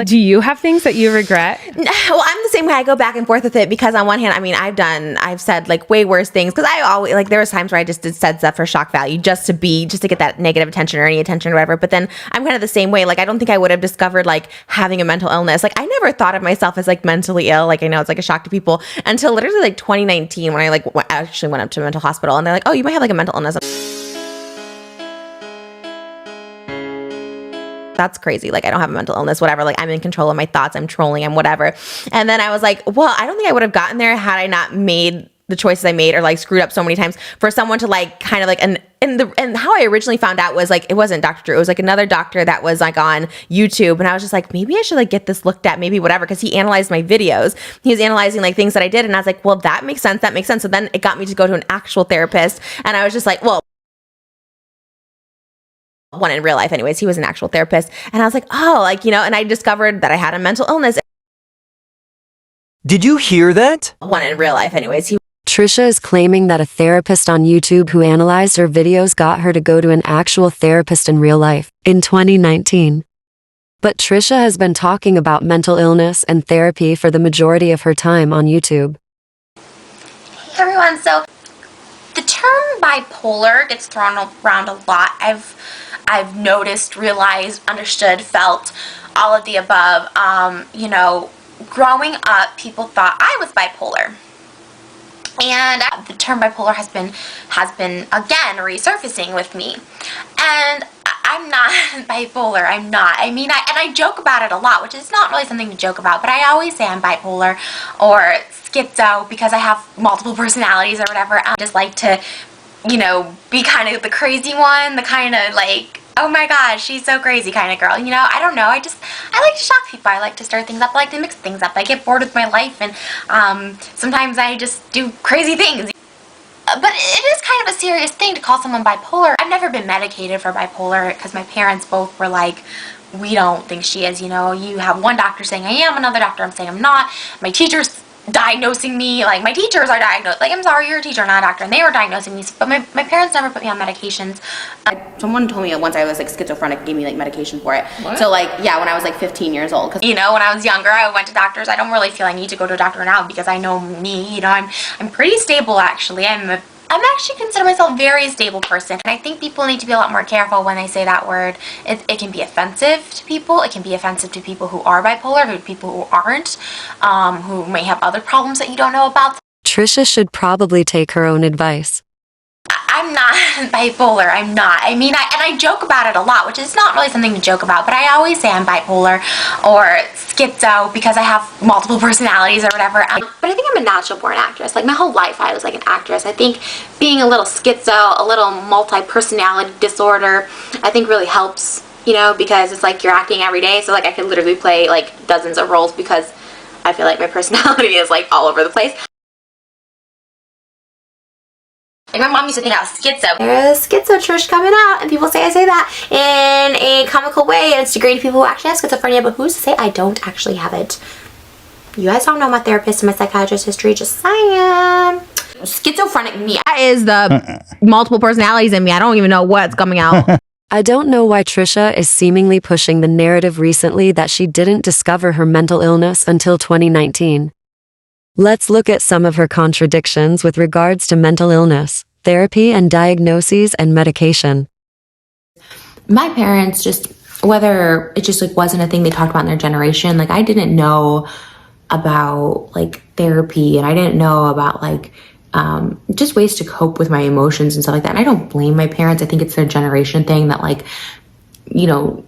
Do you have things that you regret? Well, I'm the same way. I go back and forth with it because on one hand, I mean, I've said like way worse things because I always like there was times where I just said stuff for shock value just to get that negative attention or any attention or whatever. But then I'm kind of the same way. Like I don't think I would have discovered like having a mental illness. Like I never thought of myself as like mentally ill. Like I know it's like a shock to people until literally like 2019 when I like actually went up to a mental hospital and they're like, oh, you might have like a mental illness. That's crazy. Like, I don't have a mental illness, whatever. Like, I'm in control of my thoughts. I'm trolling. I'm whatever. And then I was like, well, I don't think I would have gotten there had I not made the choices I made or like screwed up so many times for someone to like kind of like, and how I originally found out was like, it wasn't Dr. Drew. It was like another doctor that was like on YouTube. And I was just like, maybe I should like get this looked at, maybe whatever. Cause he analyzed my videos. He was analyzing like things that I did. And I was like, well, that makes sense. That makes sense. So then it got me to go to an actual therapist. And I was just like, well, one in real life anyways, he was an actual therapist. And I was like, oh, like, you know, and I discovered that I had a mental illness. Did you hear that? One in real life anyways. Trisha is claiming that a therapist on YouTube who analyzed her videos got her to go to an actual therapist in real life in 2019. But Trisha has been talking about mental illness and therapy for the majority of her time on YouTube. Hey everyone, so the term bipolar gets thrown around a lot. I've noticed, realized, understood, felt all of the above. You know, growing up, people thought I was bipolar. And the term bipolar has been again resurfacing with me. And I'm not bipolar. I'm not. I mean, I joke about it a lot, which is not really something to joke about, but I always say I'm bipolar or schizo because I have multiple personalities or whatever. I just like to, you know, be kind of the crazy one, the kind of like, oh my gosh, she's so crazy kind of girl. You know, I don't know. I like to shock people. I like to stir things up. I like to mix things up. I get bored with my life and sometimes I just do crazy things. But it is kind of a serious thing to call someone bipolar. I've never been medicated for bipolar because my parents both were like, we don't think she is, you know. You have one doctor saying I am, another doctor I'm saying I'm not. My teacher's diagnosing me, like my teachers are diagnosed, like I'm sorry, you're a teacher, not a doctor, and they were diagnosing me, but my parents never put me on medications. Someone told me once I was like schizophrenic, gave me like medication for it. What? So like, yeah, when I was like 15 years old. Cause you know, when I was younger, I went to doctors. I don't really feel I need to go to a doctor now because I know me, you know, I'm pretty stable actually. I'm actually consider myself a very stable person. And I think people need to be a lot more careful when they say that word. It can be offensive to people. It can be offensive to people who are bipolar, to people who aren't, who may have other problems that you don't know about. Trisha should probably take her own advice. I'm not bipolar. I'm not. I mean, I joke about it a lot, which is not really something to joke about, but I always say I'm bipolar or schizo because I have multiple personalities or whatever. But I think I'm a natural born actress. Like my whole life I was like an actress. I think being a little schizo, a little multi-personality disorder, I think really helps, you know, because it's like you're acting every day. So like I could literally play like dozens of roles because I feel like my personality is like all over the place. Like my mom used to think I was schizo. There's schizo Trish coming out, and people say I say that in a comical way, and it's degrading to people who actually have schizophrenia, but who's to say I don't actually have it? You guys don't know my therapist and my psychiatrist history, just saying. Schizophrenic me. That is the multiple personalities in me. I don't even know what's coming out. I don't know why Trisha is seemingly pushing the narrative recently that she didn't discover her mental illness until 2019. Let's look at some of her contradictions with regards to mental illness, therapy and diagnoses and medication. My parents just, whether it just like wasn't a thing they talked about in their generation, like I didn't know about like therapy and I didn't know about like just ways to cope with my emotions and stuff like that. And I don't blame my parents. I think it's their generation thing that like, you know,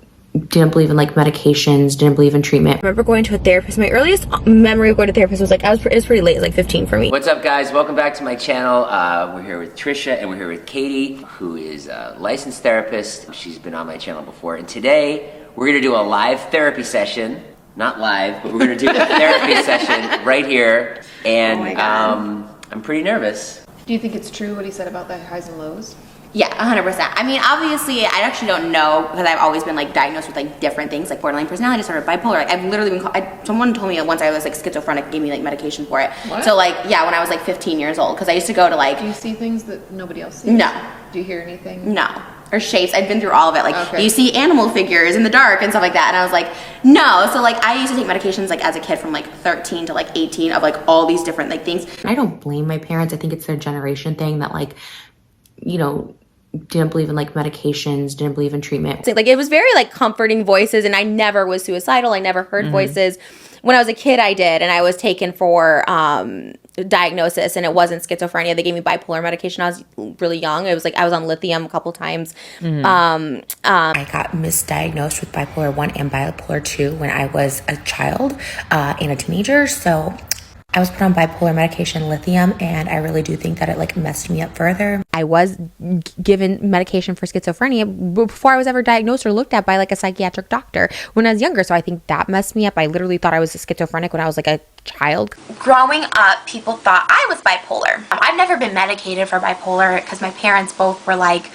didn't believe in like medications, didn't believe in treatment. I remember going to a therapist. My earliest memory of going to a therapist was like, it was pretty late, like 15 for me. What's up guys, welcome back to my channel. We're here with Trisha and we're here with Katie, who is a licensed therapist. She's been on my channel before, and today we're gonna do a live therapy session. Not live, but we're gonna do a therapy session right here, and I'm pretty nervous. Do you think it's true what he said about the highs and lows? Yeah, 100%. I mean, obviously, I actually don't know because I've always been like diagnosed with like different things, like borderline personality disorder, bipolar. Like, I've literally been someone told me once I was like schizophrenic, gave me like medication for it. What? So like, yeah, when I was like 15 years old, because I used to go to like. Do you see things that nobody else sees? No. Do you hear anything? No. or shapes. I'd been through all of it. Like, Okay. you see animal figures in the dark and stuff like that. And I was like, no. So like, I used to take medications like as a kid from like 13 to like 18 of like all these different like things. I don't blame my parents. I think it's their generation thing that, like, you know, didn't believe in like medications, didn't believe in treatment. Like, it was very like comforting voices, and I never was suicidal. I never heard voices. When I was a kid, I did, and I was taken for diagnosis, and it wasn't schizophrenia. They gave me bipolar medication. I was really young. It was like I was on lithium a couple times. I got misdiagnosed with bipolar 1 and bipolar 2 when I was a child and a teenager. So I was put on bipolar medication, lithium, and I really do think that it like messed me up further. I was given medication for schizophrenia before I was ever diagnosed or looked at by like a psychiatric doctor when I was younger. So I think that messed me up. I literally thought I was a schizophrenic when I was like a child. Growing up, people thought I was bipolar. I've never been medicated for bipolar because my parents both were like,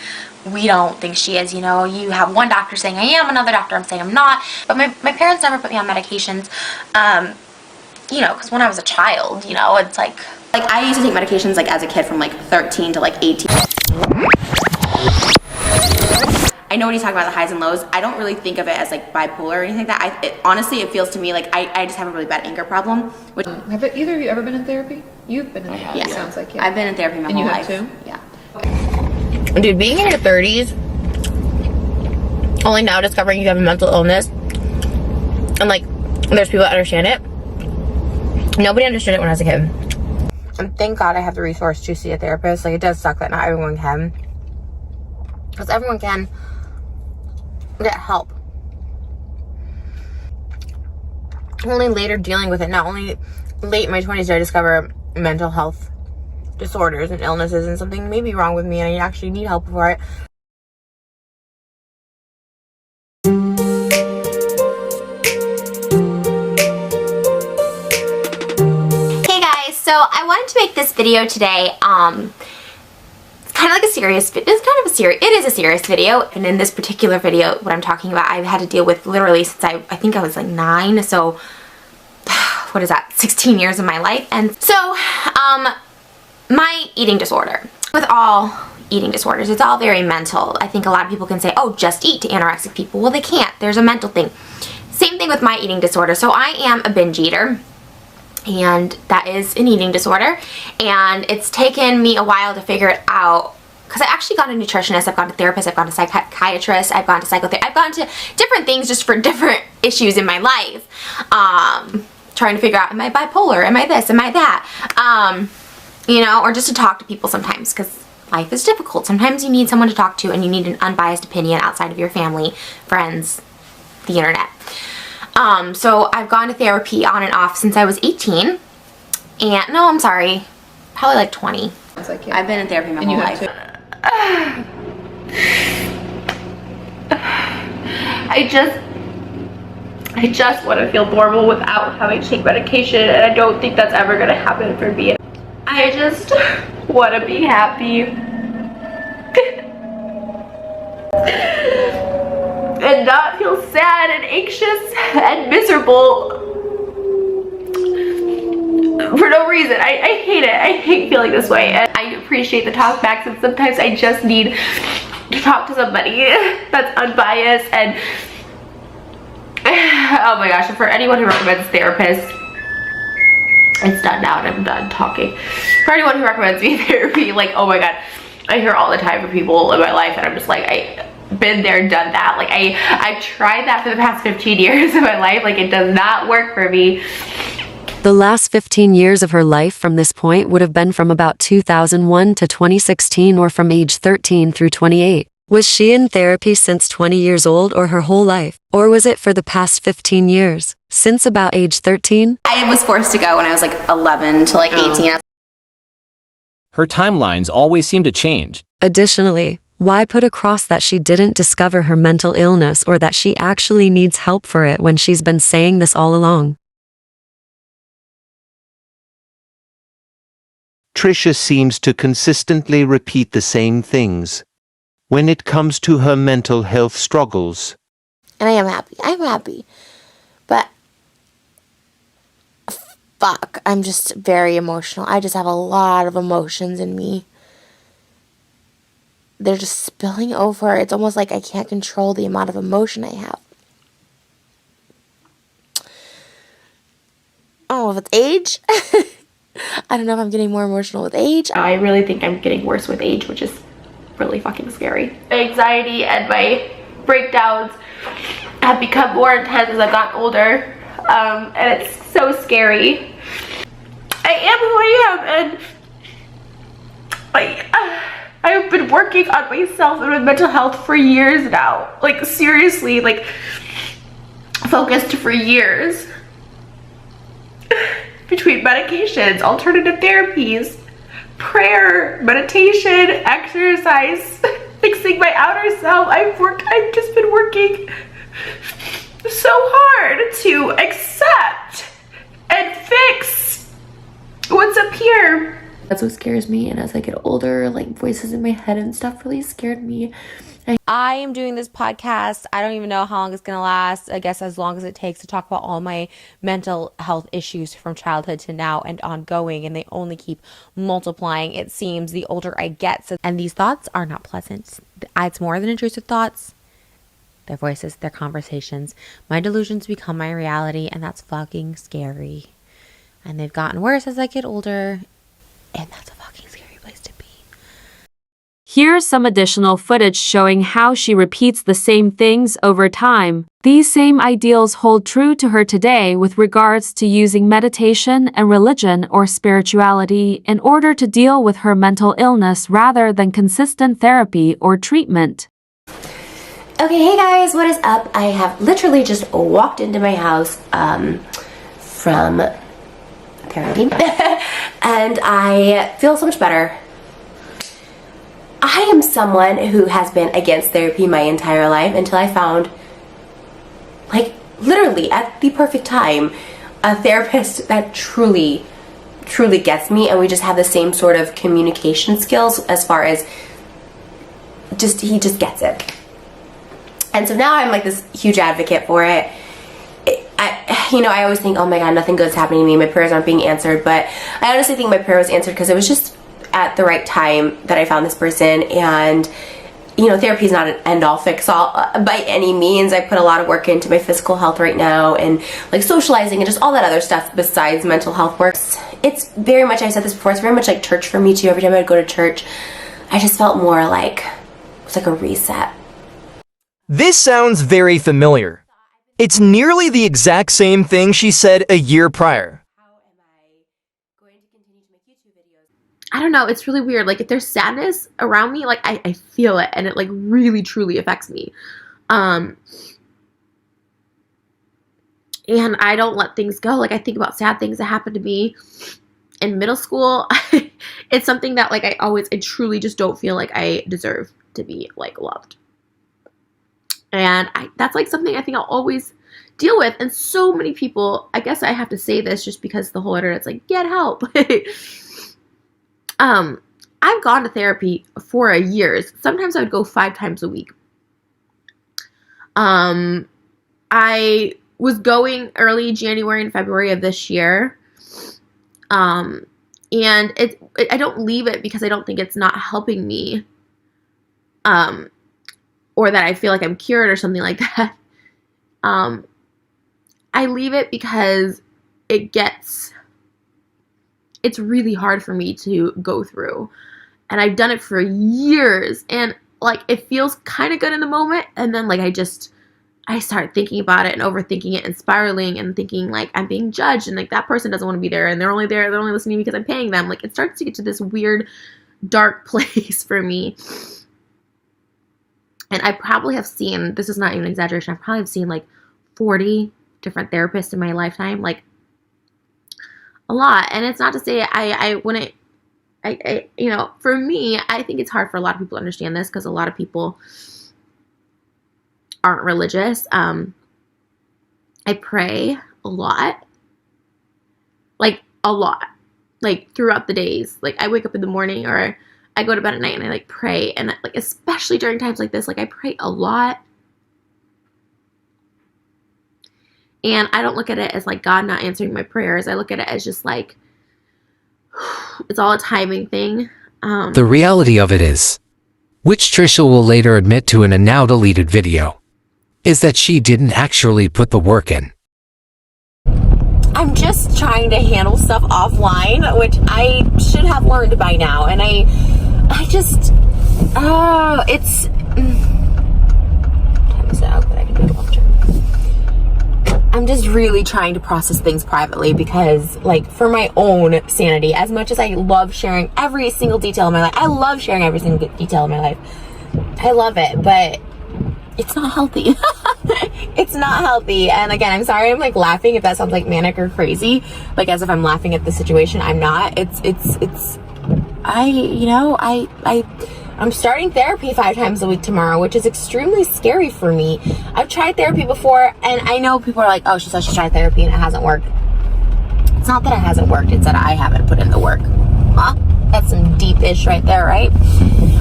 we don't think she is, you know, you have one doctor saying I am, another doctor I'm saying I'm not. But my parents never put me on medications. You know, because when I was a child, you know, it's like I used to take medications like as a kid from like 13 to like 18. I know when you talk about the highs and lows, I don't really think of it as like bipolar or anything like that. Honestly, it feels to me like I just have a really bad anger problem. Which, Have either of you ever been in therapy? You've been in therapy, it sounds like, yeah. I've been in therapy my And whole you life. have too? Yeah. Dude, being in your 30s, only now discovering you have a mental illness, and like, there's people that understand it. Nobody understood it when I was a kid. And thank God I have the resource to see a therapist. Like, it does suck that not everyone can. Because everyone can get help. Only later dealing with it, not only late in my 20s did I discover mental health disorders and illnesses and something may be wrong with me and I actually need help for it. So I wanted to make this video today. It's kind of like a serious. It is a serious video. And in this particular video, what I'm talking about, I've had to deal with literally since I think I was like 9. So what is that? 16 years of my life. And so my eating disorder. With all eating disorders, it's all very mental. I think a lot of people can say, oh, just eat to anorexic people. Well, they can't. There's a mental thing. Same thing with my eating disorder. So I am a binge eater. And that is an eating disorder, and it's taken me a while to figure it out because I actually got a nutritionist, I've gone to therapist, I've gone to psychiatrist, I've gone to psychotherapy, I've gone to different things just for different issues in my life, trying to figure out, am I bipolar, am I this, am I that, you know, or just to talk to people sometimes because life is difficult. Sometimes you need someone to talk to and you need an unbiased opinion outside of your family, friends, the internet. So I've gone to therapy on and off since I was 18, and no, I'm sorry, probably like 20. Sounds like, yeah. I've been in therapy my And whole you life. have I just want to feel normal without having to take medication, and I don't think that's ever going to happen for me. I just want to be happy. And not feel sad and anxious and miserable for no reason. I hate it. I hate feeling this way, and I appreciate the talk backs, and sometimes I just need to talk to somebody that's unbiased. And oh my gosh, and for anyone who recommends therapists, it's done now and I'm done talking. For anyone who recommends me therapy, like, oh my god, I hear all the time from people in my life and I'm just like, I've been there, done that. Like, I've tried that for the past 15 years of my life. Like, it does not work for me. The last 15 years of her life from this point would have been from about 2001 to 2016 or from age 13 through 28. Was she in therapy since 20 years old or her whole life? Or was it for the past 15 years, since about age 13? I was forced to go when I was like 11 to like 18. Her timelines always seem to change. Additionally, why put across that she didn't discover her mental illness or that she actually needs help for it when she's been saying this all along? Trisha seems to consistently repeat the same things when it comes to her mental health struggles. And I am happy. I'm happy. But fuck, I'm just very emotional. I just have a lot of emotions in me. they're just spilling over. It's almost like I can't control the amount of emotion I have. I don't know if it's age. I don't know if I'm getting more emotional with age. I really think I'm getting worse with age, which is really fucking scary. My anxiety and my breakdowns have become more intense as I've gotten older, and it's so scary. I am who I am, and I've been working on myself and my mental health for years now. Like, seriously, like, focused for years. Between medications, alternative therapies, prayer, meditation, exercise, fixing my outer self. I've just been working so hard to accept and fix what's up here. That's what scares me, and as I get older, like, voices in my head and stuff really scared me. I am doing this podcast. I don't even know how long it's going to last. I guess as long as it takes to talk about all my mental health issues from childhood to now and ongoing. And they only keep multiplying, it seems, the older I get. And these thoughts are not pleasant. It's more than intrusive thoughts. Their voices, their conversations. My delusions become my reality, and that's fucking scary. And they've gotten worse as I get older. And that's a fucking scary place to be. Here's some additional footage showing how she repeats the same things over time. These same ideals hold true to her today with regards to using meditation and religion or spirituality in order to deal with her mental illness rather than consistent therapy or treatment. Okay, hey guys, what is up? I have literally just walked into my house from therapy and I feel so much better. I am someone who has been against therapy my entire life until I found, like, literally at the perfect time, a therapist that truly gets me, and we just have the same sort of communication skills as far as he just gets it. And so now I'm like this huge advocate for it. I always think, oh my God, nothing good's happening to me. My prayers aren't being answered. But I honestly think my prayer was answered because it was just at the right time that I found this person. And therapy is not an end-all fix-all by any means. I put a lot of work into my physical health right now, and like socializing and just all that other stuff besides mental health work. It's very much, I said this before, it's very much like church for me too. Every time I would go to church, I just felt more like it was like a reset. This sounds very familiar. It's nearly the exact same thing she said a year prior. I don't know, it's really weird. Like, if there's sadness around me, like, I feel it, and it, like, really, truly affects me. And I don't let things go. Like, I think about sad things that happened to me in middle school. It's something that, like, I truly just don't feel like I deserve to be, like, loved. And that's, like, something I think I'll always deal with. And so many people, I guess I have to say this just because the whole internet's like, get help. I've gone to therapy for years. Sometimes I would go 5 times a week. I was going early January and February of this year. And I don't leave it because I don't think it's not helping me. Or that I feel like I'm cured or something like that. I leave it because it's really hard for me to go through. And I've done it for years. And, like, it feels kind of good in the moment. And then, like, I start thinking about it and overthinking it and spiraling and thinking, like, I'm being judged. And, like, that person doesn't want to be there. And they're only listening to me because I'm paying them. Like, it starts to get to this weird, dark place for me. And I probably have seen, this is not even an exaggeration, I probably have seen, like, 40 different therapists in my lifetime. Like, a lot. And it's not to say for me, I think it's hard for a lot of people to understand this because a lot of people aren't religious. I pray a lot. Like, a lot. Like, throughout the days. Like, I wake up in the morning or I go to bed at night and I, like, pray. And, like, especially during times like this, like, I pray a lot. And I don't look at it as, like, God not answering my prayers. I look at it as just, like, it's all a timing thing. The reality of it is, which Trisha will later admit to in a now deleted video, is that she didn't actually put the work in. I'm just trying to handle stuff offline, which I should have learned by now. And I just, it's, time is out, but I can do it long term. I'm just really trying to process things privately because, like, for my own sanity, as much as I love sharing every single detail of my life, I love sharing every single detail of my life. I love it, but it's not healthy. It's not healthy. And again, I'm sorry I'm like laughing if that sounds like manic or crazy, like as if I'm laughing at the situation. I'm not. I'm starting therapy 5 times a week tomorrow, which is extremely scary for me. I've tried therapy before, and I know people are like, oh, she said she tried therapy and it hasn't worked. It's not that it hasn't worked, it's that I haven't put in the work. Huh? That's some deep ish right there, right?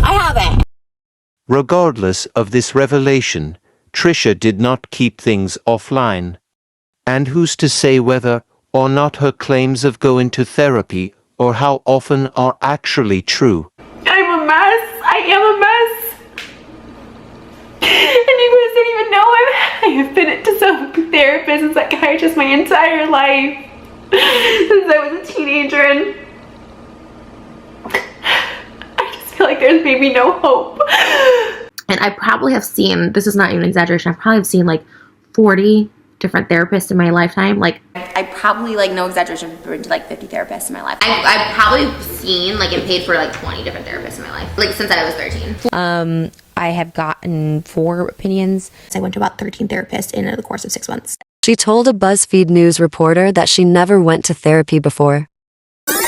I haven't. Regardless of this revelation, Trisha did not keep things offline. And who's to say whether or not her claims of going to therapy or how often are actually true? I'm a mess. I am a mess. And you guys don't even know I have been to some therapists and psychiatrists my entire life. Since I was a teenager, and I just feel like there's maybe no hope. And I probably have seen, this is not even an exaggeration, I probably have seen like 40 different therapists in my lifetime. Like, I probably, like, no exaggeration, been to like 50 therapists in my life. I've probably seen like and paid for like 20 different therapists in my life, like since I was 13. I have gotten 4 opinions. I went to about 13 therapists in the course of 6 months. She told a BuzzFeed News reporter that she never went to therapy before. I've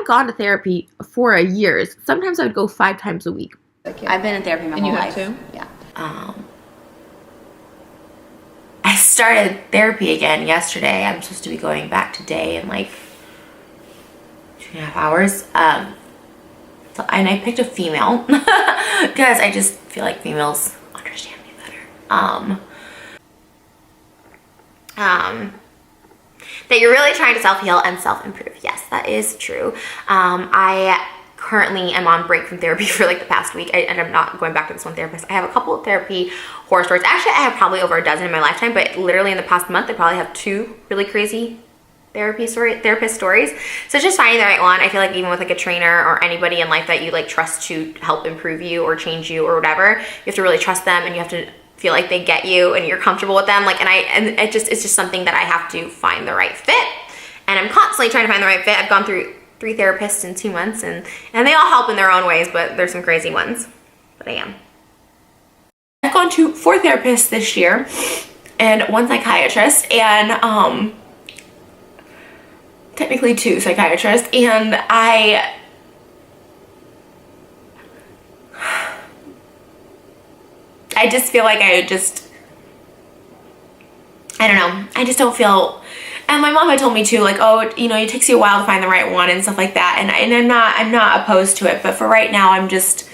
gone to therapy for years. Sometimes I would go 5 times a week. I've been in therapy my whole life. And you have too? Yeah. I started therapy again yesterday. I'm supposed to be going back today in like 2.5 hours. And I picked a female because I just feel like females understand me better. That you're really trying to self-heal and self-improve. Yes, that is true. I currently am on break from therapy for like the past week, and I'm not going back to this one therapist. I have a couple of therapy horror stories. Actually, I have probably over a dozen in my lifetime, but literally in the past month, I probably have 2 really crazy therapist stories. So just finding the right one. I feel like even with like a trainer or anybody in life that you like trust to help improve you or change you or whatever, you have to really trust them, and you have to feel like they get you and you're comfortable with them. Like, it's just something that I have to find the right fit, and I'm constantly trying to find the right fit. I've gone through 3 therapists in 2 months, and they all help in their own ways, but there's some crazy ones. But I am. I've gone to 4 therapists this year and 1 psychiatrist, and technically 2 psychiatrists, and I just feel like I don't know. I just don't feel. And my mom had told me too, like, oh, you know, it takes you a while to find the right one and stuff like that. And I'm not opposed to it, but for right now, I'm just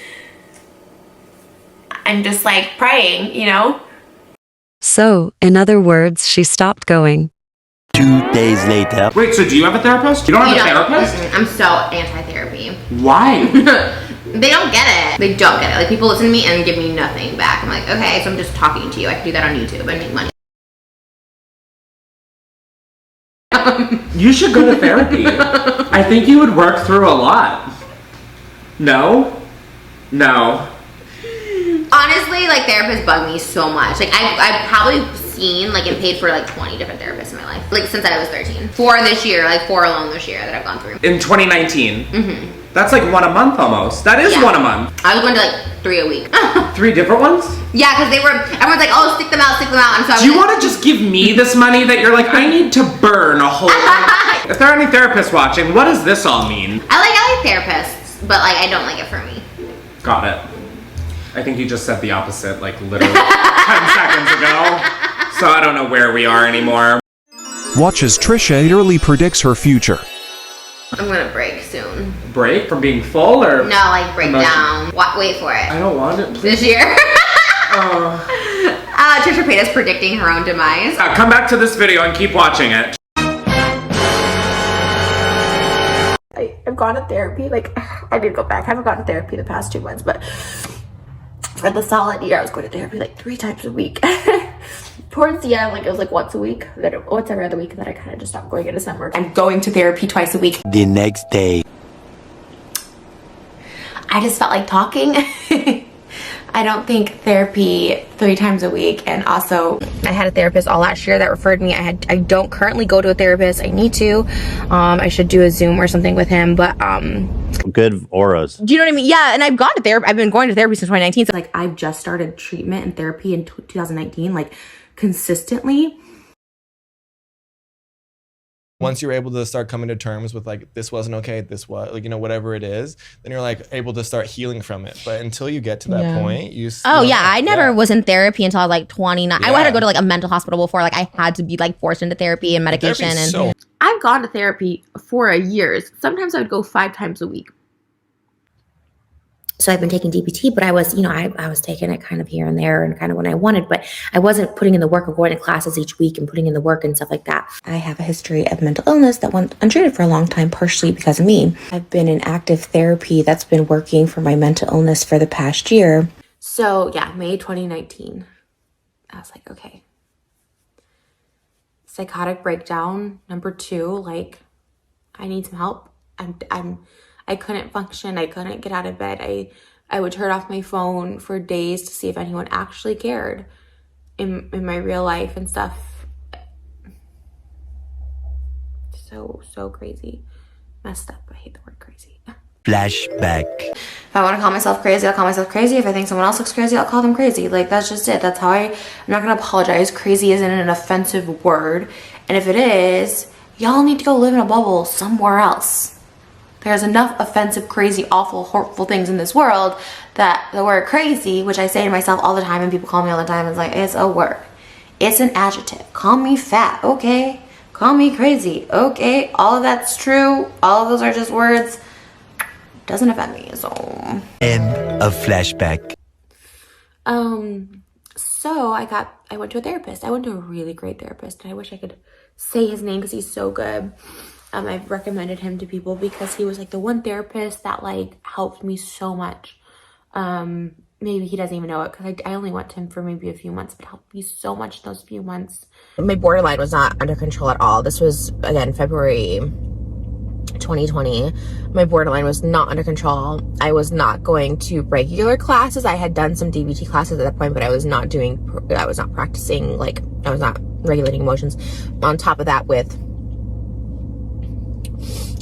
like praying, you know. So, in other words, she stopped going. 2 days later. Wait, so do you have a therapist? You don't have a therapist? I'm so anti-therapy. Why? They don't get it. They don't get it. Like, people listen to me and give me nothing back. I'm like, okay, so I'm just talking to you. I can do that on YouTube and make money. You should go to therapy. I think you would work through a lot. No? No. Honestly, like, therapists bug me so much. Like, I've probably seen, like, and paid for, like, 20 different therapists in my life. Like, since I was 13. 4 this year, like, 4 alone this year that I've gone through. In 2019? Mm-hmm. That's like 1 a month almost. That is 1 a month. I was going to, like, 3 a week. 3 different ones? Yeah, because everyone's like, oh, stick them out. And so do you want to just give me this money that you're like, I need to burn a whole If there are any therapists watching, what does this all mean? I like therapists, but, like, I don't like it for me. Got it. I think you just said the opposite, like, literally 10 seconds ago. So I don't know where we are anymore. Watch as Trisha eagerly predicts her future. I'm gonna break soon. Break? From being full or? No, like break down. Wait for it. I don't want it. Please. This year. Trisha Paytas predicting her own demise. Come back to this video and keep watching it. I've gone to therapy. Like, I did go back. I haven't gone to therapy the past 2 months, but for the solid year, I was going to therapy like 3 times a week. Towards the end, like, it was like once a week, then once every other week, and then I kind of just stopped going in December. I'm going to therapy twice a week. The next day. I just felt like talking. I don't think therapy 3 times a week, and also I had a therapist all last year that referred me. I don't currently go to a therapist. I need to. I should do a Zoom or something with him, but good auras. Do you know what I mean? Yeah, and I've gone to therapy. I've been going to therapy since 2019. So like, I've just started treatment and therapy in 2019, like consistently. Once you're able to start coming to terms with like, this wasn't okay, this was like, you know, whatever it is, then you're like able to start healing from it. But until you get to that point, you still, I never was in therapy until I was like 29. I had to go to like a mental hospital before. Like, I had to be like forced into therapy and medication. I've gone to therapy for years. Sometimes I would go 5 times a week. So I've been taking DBT, but I was, you know, I was taking it kind of here and there and kind of when I wanted, but I wasn't putting in the work of going to classes each week and putting in the work and stuff like that. I have a history of mental illness that went untreated for a long time, partially because of me. I've been in active therapy that's been working for my mental illness for the past year. So yeah, May 2019, I was like, okay. Psychotic breakdown, number 2, like, I need some help. I couldn't function. I couldn't get out of bed. I would turn off my phone for days to see if anyone actually cared in my real life and stuff. So crazy. Messed up. I hate the word crazy. Flashback. If I want to call myself crazy, I'll call myself crazy. If I think someone else looks crazy, I'll call them crazy. Like, that's just it. That's how I'm not going to apologize. Crazy isn't an offensive word. And if it is, y'all need to go live in a bubble somewhere else. There's enough offensive, crazy, awful, hurtful things in this world that the word crazy, which I say to myself all the time and people call me all the time, is like, it's a word. It's an adjective. Call me fat, okay? Call me crazy, okay? All of that's true. All of those are just words. Doesn't offend me, so. End of flashback. So I went to a therapist. I went to a really great therapist, and I wish I could say his name because he's so good. I've recommended him to people because he was like the one therapist that like helped me so much. Maybe he doesn't even know it because I only went to him for maybe a few months, but helped me so much in those few months. My borderline was not under control at all. This was, again, February 2020. My borderline was not under control. I was not going to regular classes. I had done some DBT classes at that point, but I was not practicing, like, I was not regulating emotions. On top of that with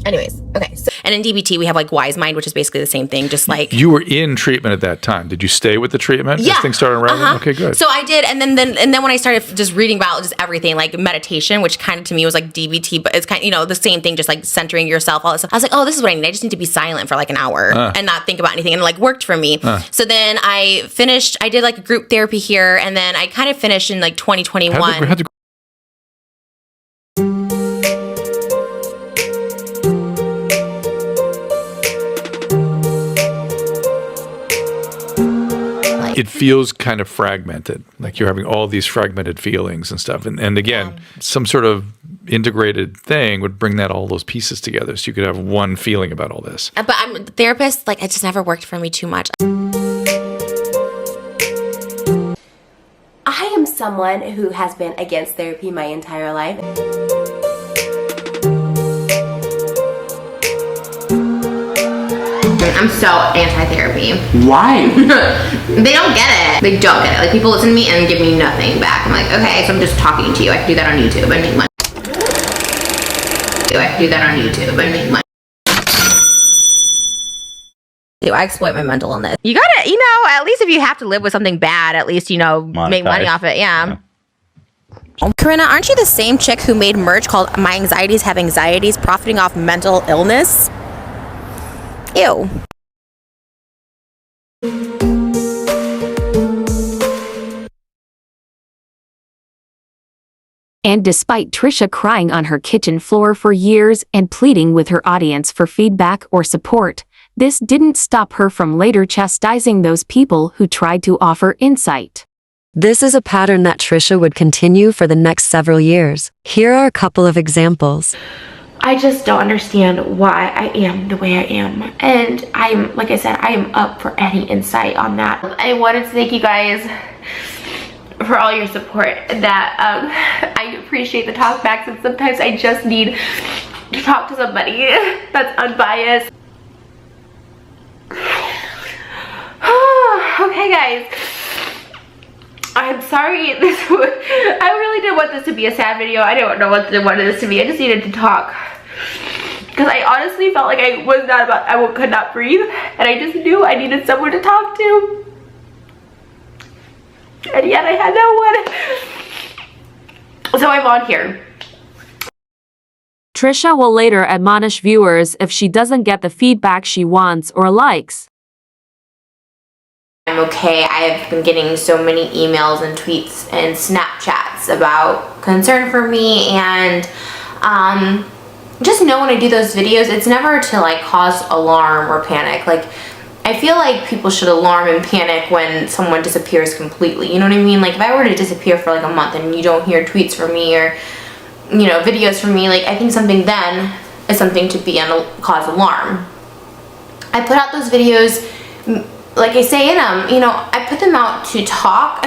anyways, okay. So, and in DBT, we have like Wise Mind, which is basically the same thing, just like... You were in treatment at that time. Did you stay with the treatment? Yeah. As things started unraveling? Okay, good. So I did, and then when I started just reading about just everything, like meditation, which kind of to me was like DBT, but it's kind of, you know, the same thing, just like centering yourself, all this stuff. I was like, oh, this is what I need. I just need to be silent for like an hour and not think about anything, and it like worked for me. So then I did like a group therapy here, and then I kind of finished in like 2021. It feels kind of fragmented, like you're having all these fragmented feelings and stuff. And again, some sort of integrated thing would bring all those pieces together so you could have one feeling about all this. But I'm a therapist, like, it just never worked for me too much. I am someone who has been against therapy my entire life. I'm so anti-therapy. Why? They don't get it. They don't get it. Like, people listen to me and give me nothing back. I'm like, okay, so I'm just talking to you. I can do that on YouTube. I make money. I can do that on YouTube. I make money. I exploit my mental illness. You gotta, you know, at least if you have to live with something bad, at least, you know, make money off it. Yeah. Corinna, aren't you the same chick who made merch called My Anxieties Have Anxieties, profiting off mental illness? Ew. And despite Trisha crying on her kitchen floor for years and pleading with her audience for feedback or support, this didn't stop her from later chastising those people who tried to offer insight. This is a pattern that Trisha would continue for the next several years. Here are a couple of examples. I just don't understand why I am the way I am. And I'm, like I said, I am up for any insight on that. I wanted to thank you guys for all your support. That I appreciate the talkbacks, and sometimes I just need to talk to somebody that's unbiased. Okay, guys. I'm sorry. I really didn't want this to be a sad video. I didn't know what I wanted this to be. I just needed to talk. Because I honestly felt like I could not breathe. And I just knew I needed someone to talk to. And yet I had no one. So I'm on here. Trisha will later admonish viewers if she doesn't get the feedback she wants or likes. I'm okay. I've been getting so many emails and tweets and Snapchats about concern for me, and just know when I do those videos, it's never to like cause alarm or panic. Like, I feel like people should alarm and panic when someone disappears completely. You know what I mean? Like, if I were to disappear for like a month and you don't hear tweets from me or, you know, videos from me, like, I think something then is something to be cause alarm. I put out those videos, like I say in them, you know, I put them out to talk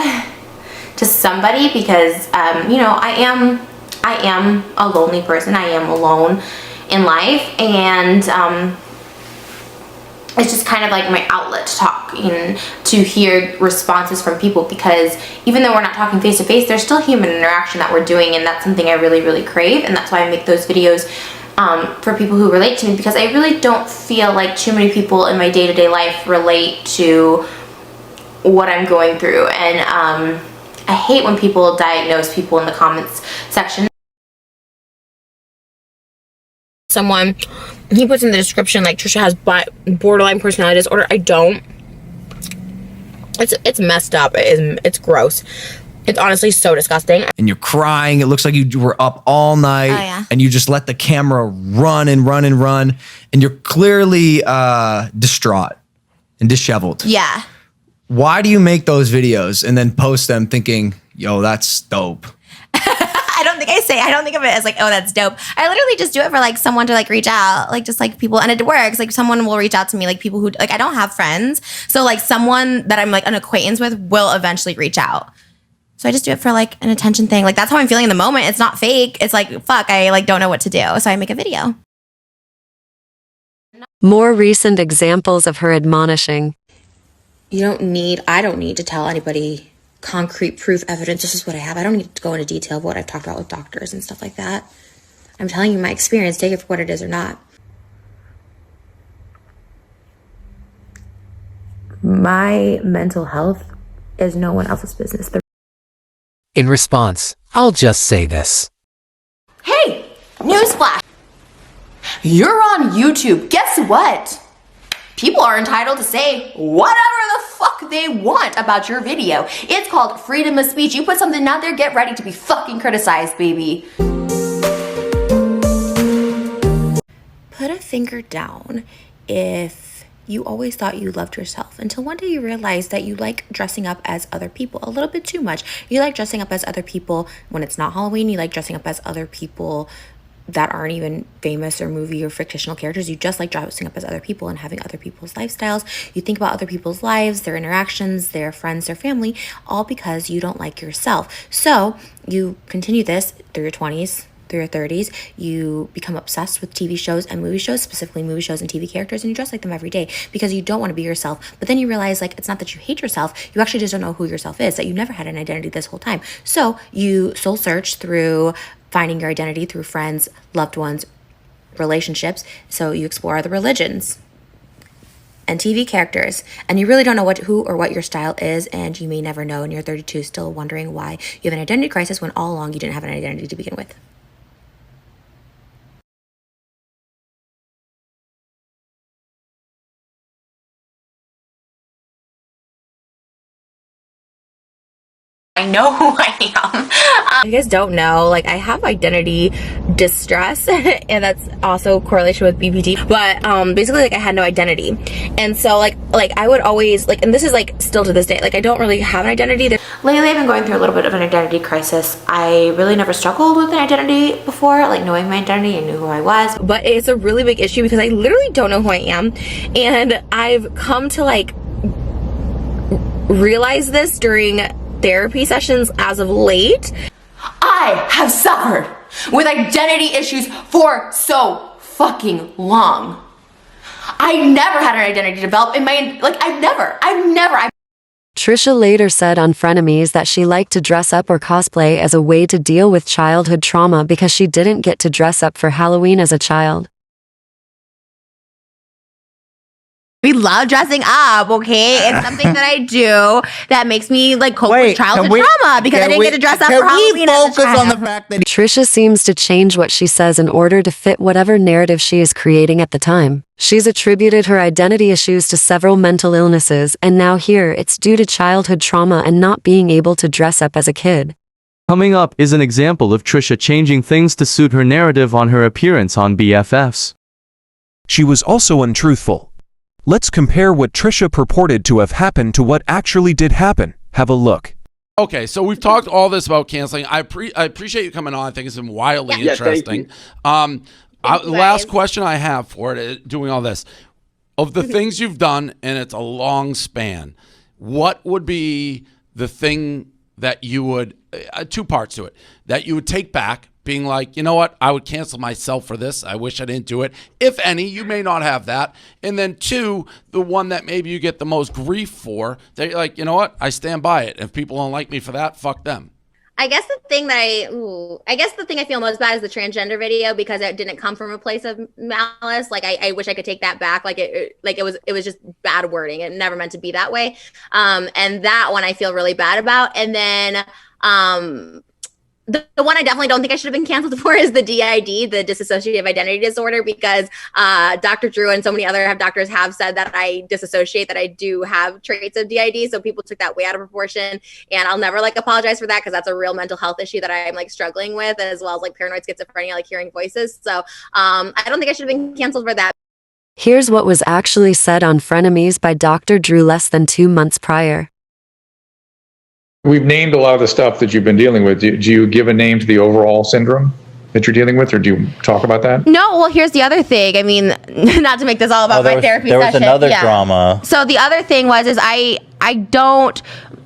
to somebody because, you know, I am a lonely person. I am alone in life, and it's just kind of like my outlet to talk and to hear responses from people, because even though we're not talking face to face, there's still human interaction that we're doing, and that's something I really, really crave, and that's why I make those videos for people who relate to me, because I really don't feel like too many people in my day-to-day life relate to what I'm going through. And I hate when people diagnose people in the comments section. Someone, he puts in the description like Trisha has borderline personality disorder. I don't. It's messed up. It's gross. It's honestly so disgusting. And you're crying. It looks like you were up all night, and you just let the camera run and run and run, and you're clearly distraught and disheveled. Yeah. Why do you make those videos and then post them thinking, yo, that's dope? I don't think of it as like, oh, that's dope. I literally just do it for like someone to like reach out, like just like people, and it works. Like someone will reach out to me, like people who like, I don't have friends, so like someone that I'm like an acquaintance with will eventually reach out. So I just do it for like an attention thing. Like that's how I'm feeling in the moment. It's not fake. It's like, fuck, I like don't know what to do, so I make a video. More recent examples of her admonishing. I don't need to tell anybody concrete proof evidence. This is what I have. I don't need to go into detail of what I've talked about with doctors and stuff like that. I'm telling you my experience. Take it for what it is or not. My mental health is no one else's business. In response, I'll just say this. Hey, newsflash. You're on YouTube. Guess what? People are entitled to say whatever the fuck they want about your video. It's called freedom of speech. You put something out there, get ready to be fucking criticized, baby. Put a finger down if you always thought you loved yourself, until one day you realize that you like dressing up as other people a little bit too much. You like dressing up as other people when it's not Halloween. You like dressing up as other people that aren't even famous or movie or fictional characters. You just like dressing up as other people and having other people's lifestyles. You think about other people's lives, their interactions, their friends, their family, all because you don't like yourself. So you continue this through your 20s, through your 30s. You become obsessed with TV shows and movie shows, specifically movie shows and TV characters, and you dress like them every day because you don't want to be yourself. But then you realize, like, it's not that you hate yourself, you actually just don't know who yourself is, that you never had an identity this whole time. So you soul search through finding your identity through friends, loved ones, relationships. So you explore other religions and TV characters, and you really don't know who or what your style is, and you may never know, and you're 32 still wondering why you have an identity crisis when all along you didn't have an identity to begin with. I know who I am. You guys don't know, like, I have identity distress and that's also correlation with BPD, but basically, like, I had no identity. And so like I would always, like, and this is like still to this day, like, I don't really have an identity. Lately, I've been going through a little bit of an identity crisis. I really never struggled with an identity before, like knowing my identity and knew who I was. But it's a really big issue because I literally don't know who I am. And I've come to like realize this during therapy sessions as of late. I have suffered with identity issues for so fucking long. I never had an identity develop in my, like, I've never. Trisha later said on Frenemies that she liked to dress up or cosplay as a way to deal with childhood trauma because she didn't get to dress up for Halloween as a child. We love dressing up, okay? It's something that I do that makes me like cope with childhood trauma because I didn't get to dress up for Halloween as a child. Trisha seems to change what she says in order to fit whatever narrative she is creating at the time. She's attributed her identity issues to several mental illnesses, and now here it's due to childhood trauma and not being able to dress up as a kid. Coming up is an example of Trisha changing things to suit her narrative on her appearance on BFFs. She was also untruthful. Let's compare what Trisha purported to have happened to what actually did happen. Have a look. Okay, so we've talked all this about canceling. I appreciate you coming on. I think it's been wildly interesting. The last question I have for it, doing all this, of the things you've done, and it's a long span, what would be the thing that you would, two parts to it, that you would take back, being like, you know what, I would cancel myself for this. I wish I didn't do it. If any, you may not have that. And then two, the one that maybe you get the most grief for, that you're like, you know what, I stand by it. If people don't like me for that, fuck them. I guess the thing that I feel most bad is the transgender video because it didn't come from a place of malice. Like I wish I could take that back. Like it was just bad wording. It never meant to be that way. And that one I feel really bad about. And then the one I definitely don't think I should have been canceled for is the DID, the dissociative identity disorder, because Dr. Drew and so many other doctors have said that I dissociate, that I do have traits of DID. So people took that way out of proportion, and I'll never like apologize for that because that's a real mental health issue that I'm like struggling with, as well as like paranoid schizophrenia, like hearing voices. So I don't think I should have been canceled for that. Here's what was actually said on Frenemies by Dr. Drew less than 2 months prior. We've named a lot of the stuff that you've been dealing with. Do you give a name to the overall syndrome that you're dealing with, or do you talk about that? No, well, here's the other thing. I mean, not to make this all about my therapy session. There was another drama. So the other thing was I don't.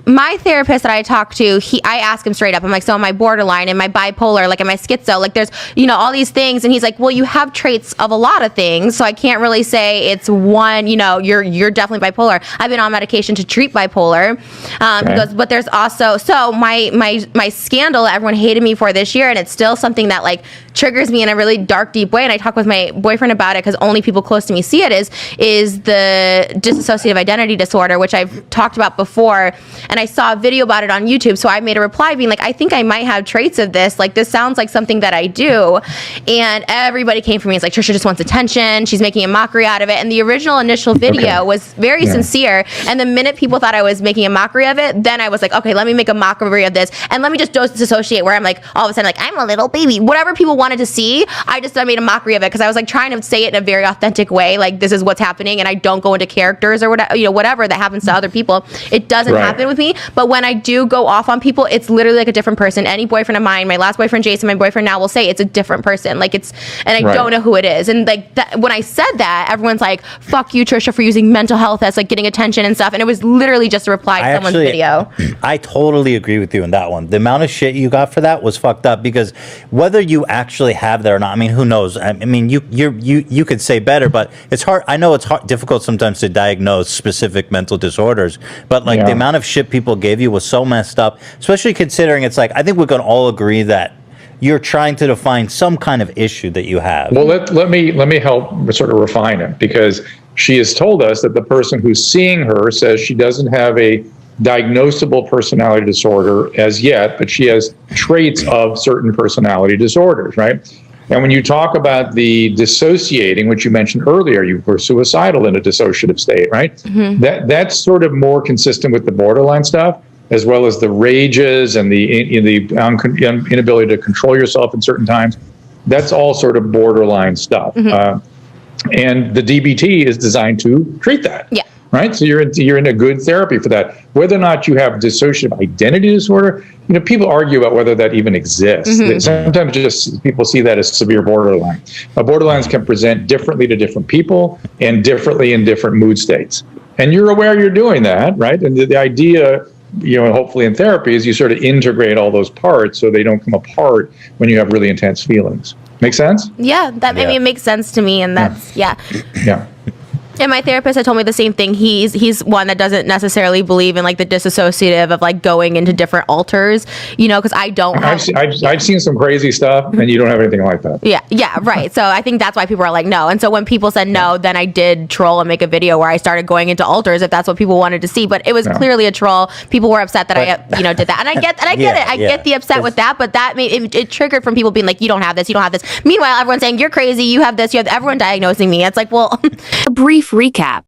My therapist that I talked to, I asked him straight up. I'm like, so am I borderline? Am I bipolar? Like, am I schizo? Like, there's, all these things. And he's like, well, you have traits of a lot of things. So I can't really say it's one, you're definitely bipolar. I've been on medication to treat bipolar. He goes, but there's also, so my scandal that everyone hated me for this year, and it's still something that like triggers me in a really dark, deep way. And I talk with my boyfriend about it because only people close to me see it, is the dissociative identity disorder, which I've talked about before. And I saw a video about it on YouTube. So I made a reply being like, I think I might have traits of this. Like, this sounds like something that I do. And everybody came for me. It's like, Trisha just wants attention. She's making a mockery out of it. And the original initial video was very sincere. And the minute people thought I was making a mockery of it, then I was like, okay, let me make a mockery of this. And let me just dissociate where I'm like, all of a sudden, like, I'm a little baby. Whatever people wanted to see, I made a mockery of it because I was like trying to say it in a very authentic way. Like, this is what's happening. And I don't go into characters or whatever, whatever that happens to other people. It doesn't happen with me. But when I do go off on people, it's literally like a different person. Any boyfriend of mine, my last boyfriend, Jason, my boyfriend now, will say it's a different person. Like, and I don't know who it is. And like when I said that, everyone's like, fuck you, Trisha, for using mental health as like getting attention and stuff. And it was literally just a reply to someone's video. I totally agree with you on that one. The amount of shit you got for that was fucked up, because whether you actually have that or not, I mean, who knows? I mean, you could say better, but it's hard. I know it's difficult sometimes to diagnose specific mental disorders, but like the amount of shit people gave you was so messed up, especially considering it's like, I think we can all agree that you're trying to define some kind of issue that you have. Well, let me help sort of refine it, because she has told us that the person who's seeing her says she doesn't have a diagnosable personality disorder as yet, but she has traits of certain personality disorders, right? And when you talk about the dissociating, which you mentioned earlier, you were suicidal in a dissociative state, right? That's sort of more consistent with the borderline stuff. as well as the rages and the inability to control yourself in certain times. That's all sort of borderline stuff. And the DBT is designed to treat that. Yeah. Right. So you're in a good therapy for that. Whether or not you have dissociative identity disorder, people argue about whether that even exists. Sometimes just people see that as severe borderline. Borderlines can present differently to different people and differently in different mood states. And you're aware you're doing that, right? And the idea, hopefully in therapy, is you sort of integrate all those parts so they don't come apart when you have really intense feelings. Make sense? Yeah, I mean, it makes sense to me, and that's yeah. And my therapist had told me the same thing. He's one that doesn't necessarily believe in like the disassociative of like going into different alters, because I don't. I've seen some crazy stuff, and you don't have anything like that. Yeah, right. So I think that's why people are like no. And so when people said no, then I did troll and make a video where I started going into alters if that's what people wanted to see. But it was clearly a troll. People were upset that I did that, and I get it. I get the upset with that, but that made it triggered from people being like, you don't have this, you don't have this. Meanwhile, everyone's saying you're crazy, you have this, you have everyone diagnosing me. It's like, well, a brief recap.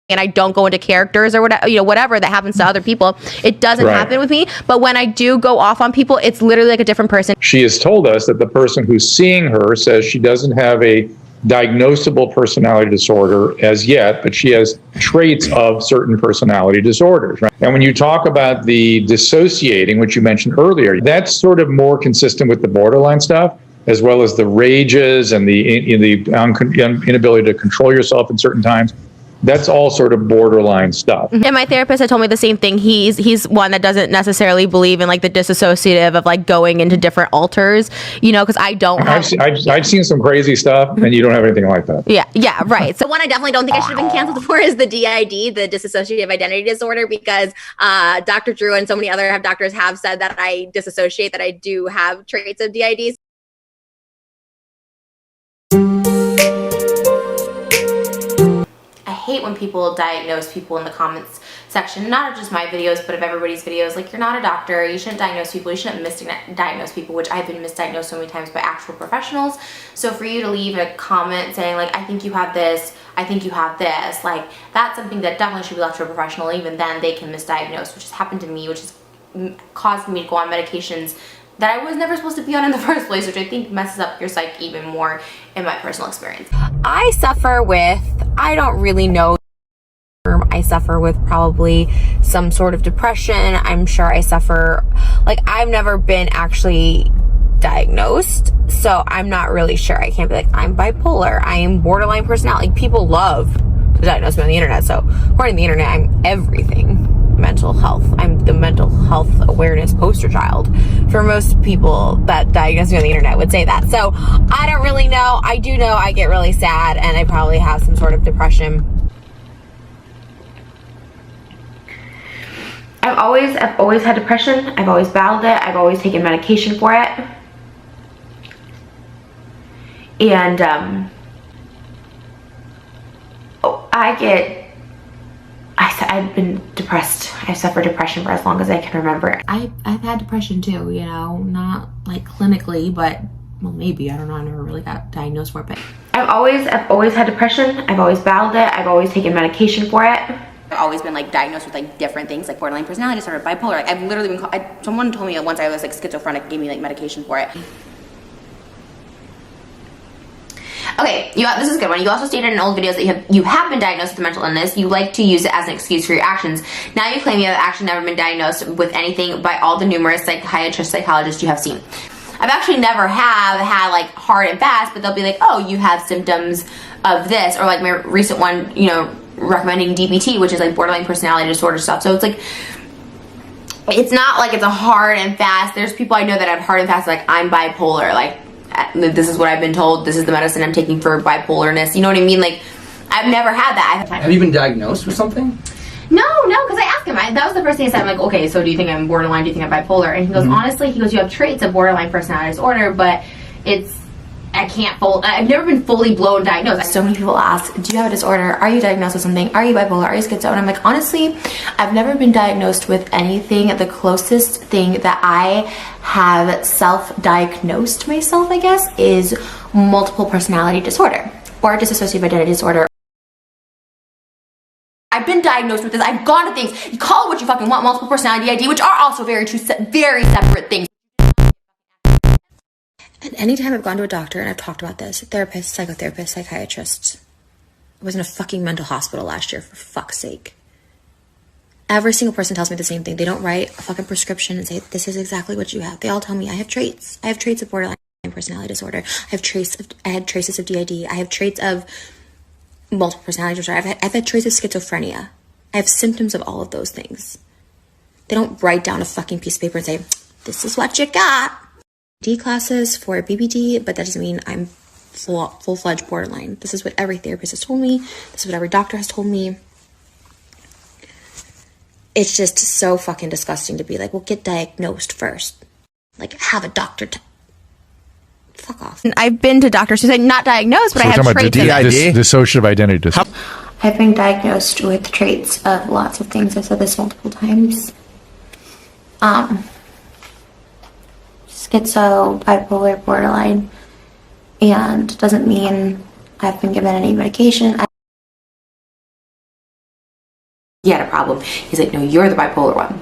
And I don't go into characters or whatever that happens to other people. It doesn't happen with me. But when I do go off on people, it's literally like a different person. She has told us that the person who's seeing her says she doesn't have a diagnosable personality disorder as yet, but she has traits of certain personality disorders. Right? And when you talk about the dissociating, which you mentioned earlier, that's sort of more consistent with the borderline stuff, as well as the rages and the inability to control yourself in certain times. That's all sort of borderline stuff. And my therapist had told me the same thing. He's one that doesn't necessarily believe in like the disassociative of like going into different alters, because I don't. I've seen some crazy stuff, and you don't have anything like that. Yeah, right. So one I definitely don't think I should have been canceled for is the DID, the dissociative identity disorder, because Dr. Drew and so many other doctors have said that I disassociate, that I do have traits of DIDs. I hate when people diagnose people in the comments section, not just my videos, but of everybody's videos. Like, you're not a doctor, you shouldn't diagnose people, you shouldn't misdiagnose people, which I've been misdiagnosed so many times by actual professionals. So for you to leave a comment saying like, I think you have this, I think you have this, like, that's something that definitely should be left to a professional. Even then they can misdiagnose, which has happened to me, which has caused me to go on medications that I was never supposed to be on in the first place, which I think messes up your psyche even more in my personal experience. I suffer with, I don't really know, I suffer with probably some sort of depression. I'm sure I suffer, like, I've never been actually diagnosed, so I'm not really sure. I can't be like, I'm bipolar, I am borderline personality. Like, people love to diagnose me on the internet, so according to the internet, I'm everything mental health. I'm the mental health awareness poster child for most people that diagnose me on the internet would say that. So I don't really know. I do know I get really sad, and I probably have some sort of depression. I've always had depression. I've always battled it. I've always taken medication for it. And I've been depressed. I've suffered depression for as long as I can remember. I've had depression too, not like clinically, but well, maybe, I don't know, I never really got diagnosed for it. But I've always had depression. I've always battled it. I've always taken medication for it. I've always been like diagnosed with like different things, like borderline personality disorder, bipolar. Like, I've literally been someone told me once I was like schizophrenic, gave me like medication for it. Okay, this is a good one. You also stated in old videos that you have been diagnosed with a mental illness. You like to use it as an excuse for your actions. Now you claim you have actually never been diagnosed with anything by all the numerous psychiatrists, psychologists you have seen. I've actually never had like hard and fast, but they'll be like, oh, you have symptoms of this, or like my recent one, recommending DBT, which is like borderline personality disorder stuff. So it's like, it's not like it's a hard and fast. There's people I know that have hard and fast, like, I'm bipolar, like, this is what I've been told, this is the medicine I'm taking for bipolarness. You know what I mean? Like, I've never had that. Have you been diagnosed with something? No, because I asked him. That was the first thing I said. I'm like, okay, so do you think I'm borderline? Do you think I'm bipolar? And he goes, honestly, you have traits of borderline personality disorder, but I've never been fully blown diagnosed. So many people ask, do you have a disorder? Are you diagnosed with something? Are you bipolar? Are you schizo? And I'm like, honestly, I've never been diagnosed with anything. The closest thing that I have self-diagnosed myself, I guess, is multiple personality disorder or dissociative identity disorder. I I've been diagnosed with this. I've gone to things. You call it what you fucking want, multiple personality DID, which are also very separate things. And anytime I've gone to a doctor and I've talked about this, a therapist, psychotherapist, psychiatrist, I was in a fucking mental hospital last year, for fuck's sake. Every single person tells me the same thing. They don't write a fucking prescription and say, this is exactly what you have. They all tell me I have traits. I have traits of borderline personality disorder. I had traces of DID. I have traits of multiple personality disorder. I've had traits of schizophrenia. I have symptoms of all of those things. They don't write down a fucking piece of paper and say, this is what you got. D classes for BBD, but that doesn't mean I'm full-fledged borderline. This is what every therapist has told me. This is what every doctor has told me. It's just so fucking disgusting to be like, well, get diagnosed first. Like, have a doctor fuck off. I've been to doctors who say not diagnosed, but I have traits of Dissociative identity disorder. I've been diagnosed with traits of lots of things. I've said this multiple times. Schizo, bipolar, borderline, and doesn't mean I've been given any medication. He had a problem. He's like, no, you're the bipolar one.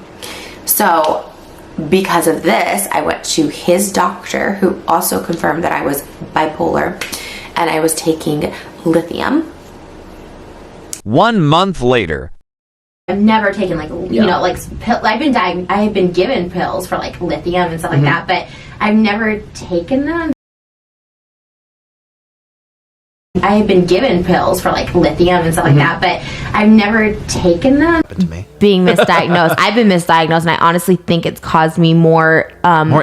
So because of this, I went to his doctor, who also confirmed that I was bipolar, and I was taking lithium. 1 month later. I've never taken like I've been given pills for like lithium and stuff like that, but I've never taken them. I have been given pills for like lithium and stuff like that, but I've never taken them. Being misdiagnosed. I've been misdiagnosed, and I honestly think it's caused me more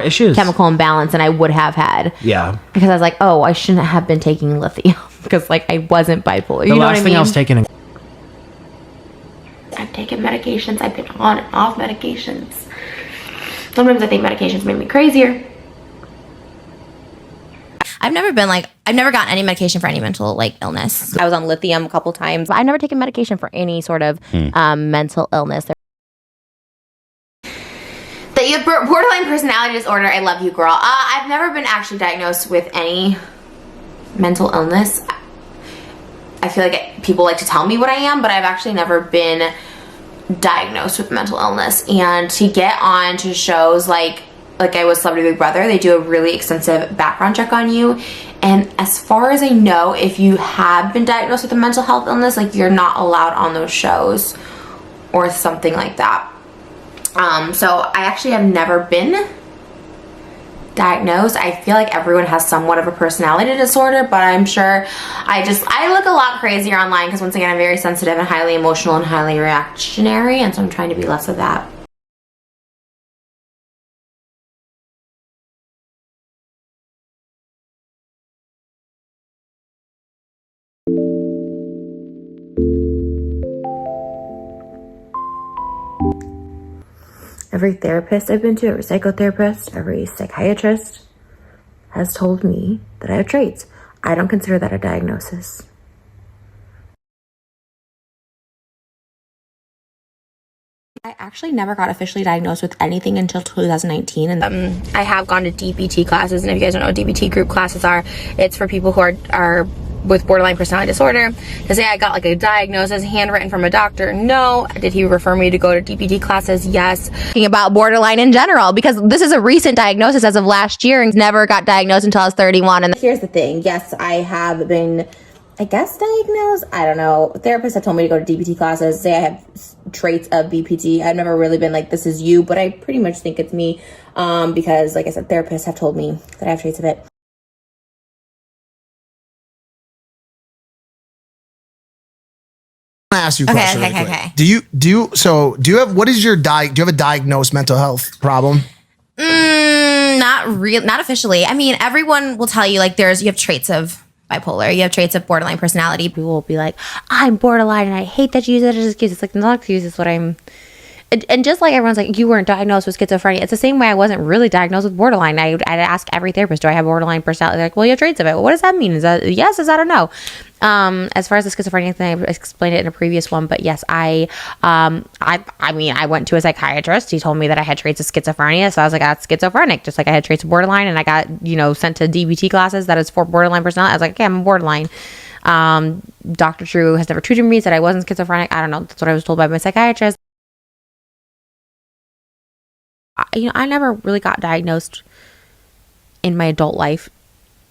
issues, chemical imbalance than I would have had. Yeah. Because I was like, oh, I shouldn't have been taking lithium because like I wasn't bipolar. The last thing I was taking. I've taken medications. I've been on and off medications. Sometimes I think medications make me crazier. I've never gotten any medication for any mental illness. I was on lithium a couple times. I've never taken medication for any sort of mental illness. That you have borderline personality disorder. I love you, girl. I've never been actually diagnosed with any mental illness. I feel like people like to tell me what I am, but I've actually never been diagnosed with mental illness. And to get on to shows like I was Celebrity Big Brother, they do a really extensive background check on you. And as far as I know, if you have been diagnosed with a mental health illness, you're not allowed on those shows or something like that. So I actually have never been diagnosed. I feel like everyone has somewhat of a personality disorder, but I'm sure I look a lot crazier online because once again, I'm very sensitive and highly emotional and highly reactionary, and so I'm trying to be less of that. Every therapist I've been to, every psychotherapist, every psychiatrist has told me that I have traits. I don't consider that a diagnosis. I actually never got officially diagnosed with anything until 2019. And I have gone to DBT classes, and if you guys don't know what DBT group classes are, it's for people who are with borderline personality disorder. To say I got a diagnosis handwritten from a doctor, no. Did he refer me to go to DBT classes? Yes. Talking about borderline in general, because this is a recent diagnosis as of last year, and never got diagnosed until I was 31. And here's the thing. Yes, I have been, I guess, diagnosed. I don't know. Therapists have told me to go to DBT classes, say I have traits of BPD. I've never really been like, this is you, but I pretty much think it's me, because like I said, therapists have told me that I have traits of it. I ask you a question really quick. Do you have a diagnosed mental health problem? Not officially. I mean, everyone will tell you you have traits of bipolar, you have traits of borderline personality. People will be like, I'm borderline and I hate that you use it as an excuse. It's not an excuse, it's what I'm. And just like everyone's like, you weren't diagnosed with schizophrenia. It's the same way I wasn't really diagnosed with borderline. I'd ask every therapist, do I have borderline personality? They're like, well, you have traits of it. Well, what does that mean? Is that yes? Is that a no? As far as the schizophrenia thing, I explained it in a previous one, but yes, I went to a psychiatrist. He told me that I had traits of schizophrenia. So I was like, that's schizophrenic. Just like I had traits of borderline, and I got, sent to DBT classes that is for borderline personality. I was like, okay, I'm borderline. Dr. Drew has never treated me, said I wasn't schizophrenic. I don't know. That's what I was told by my psychiatrist. I never really got diagnosed in my adult life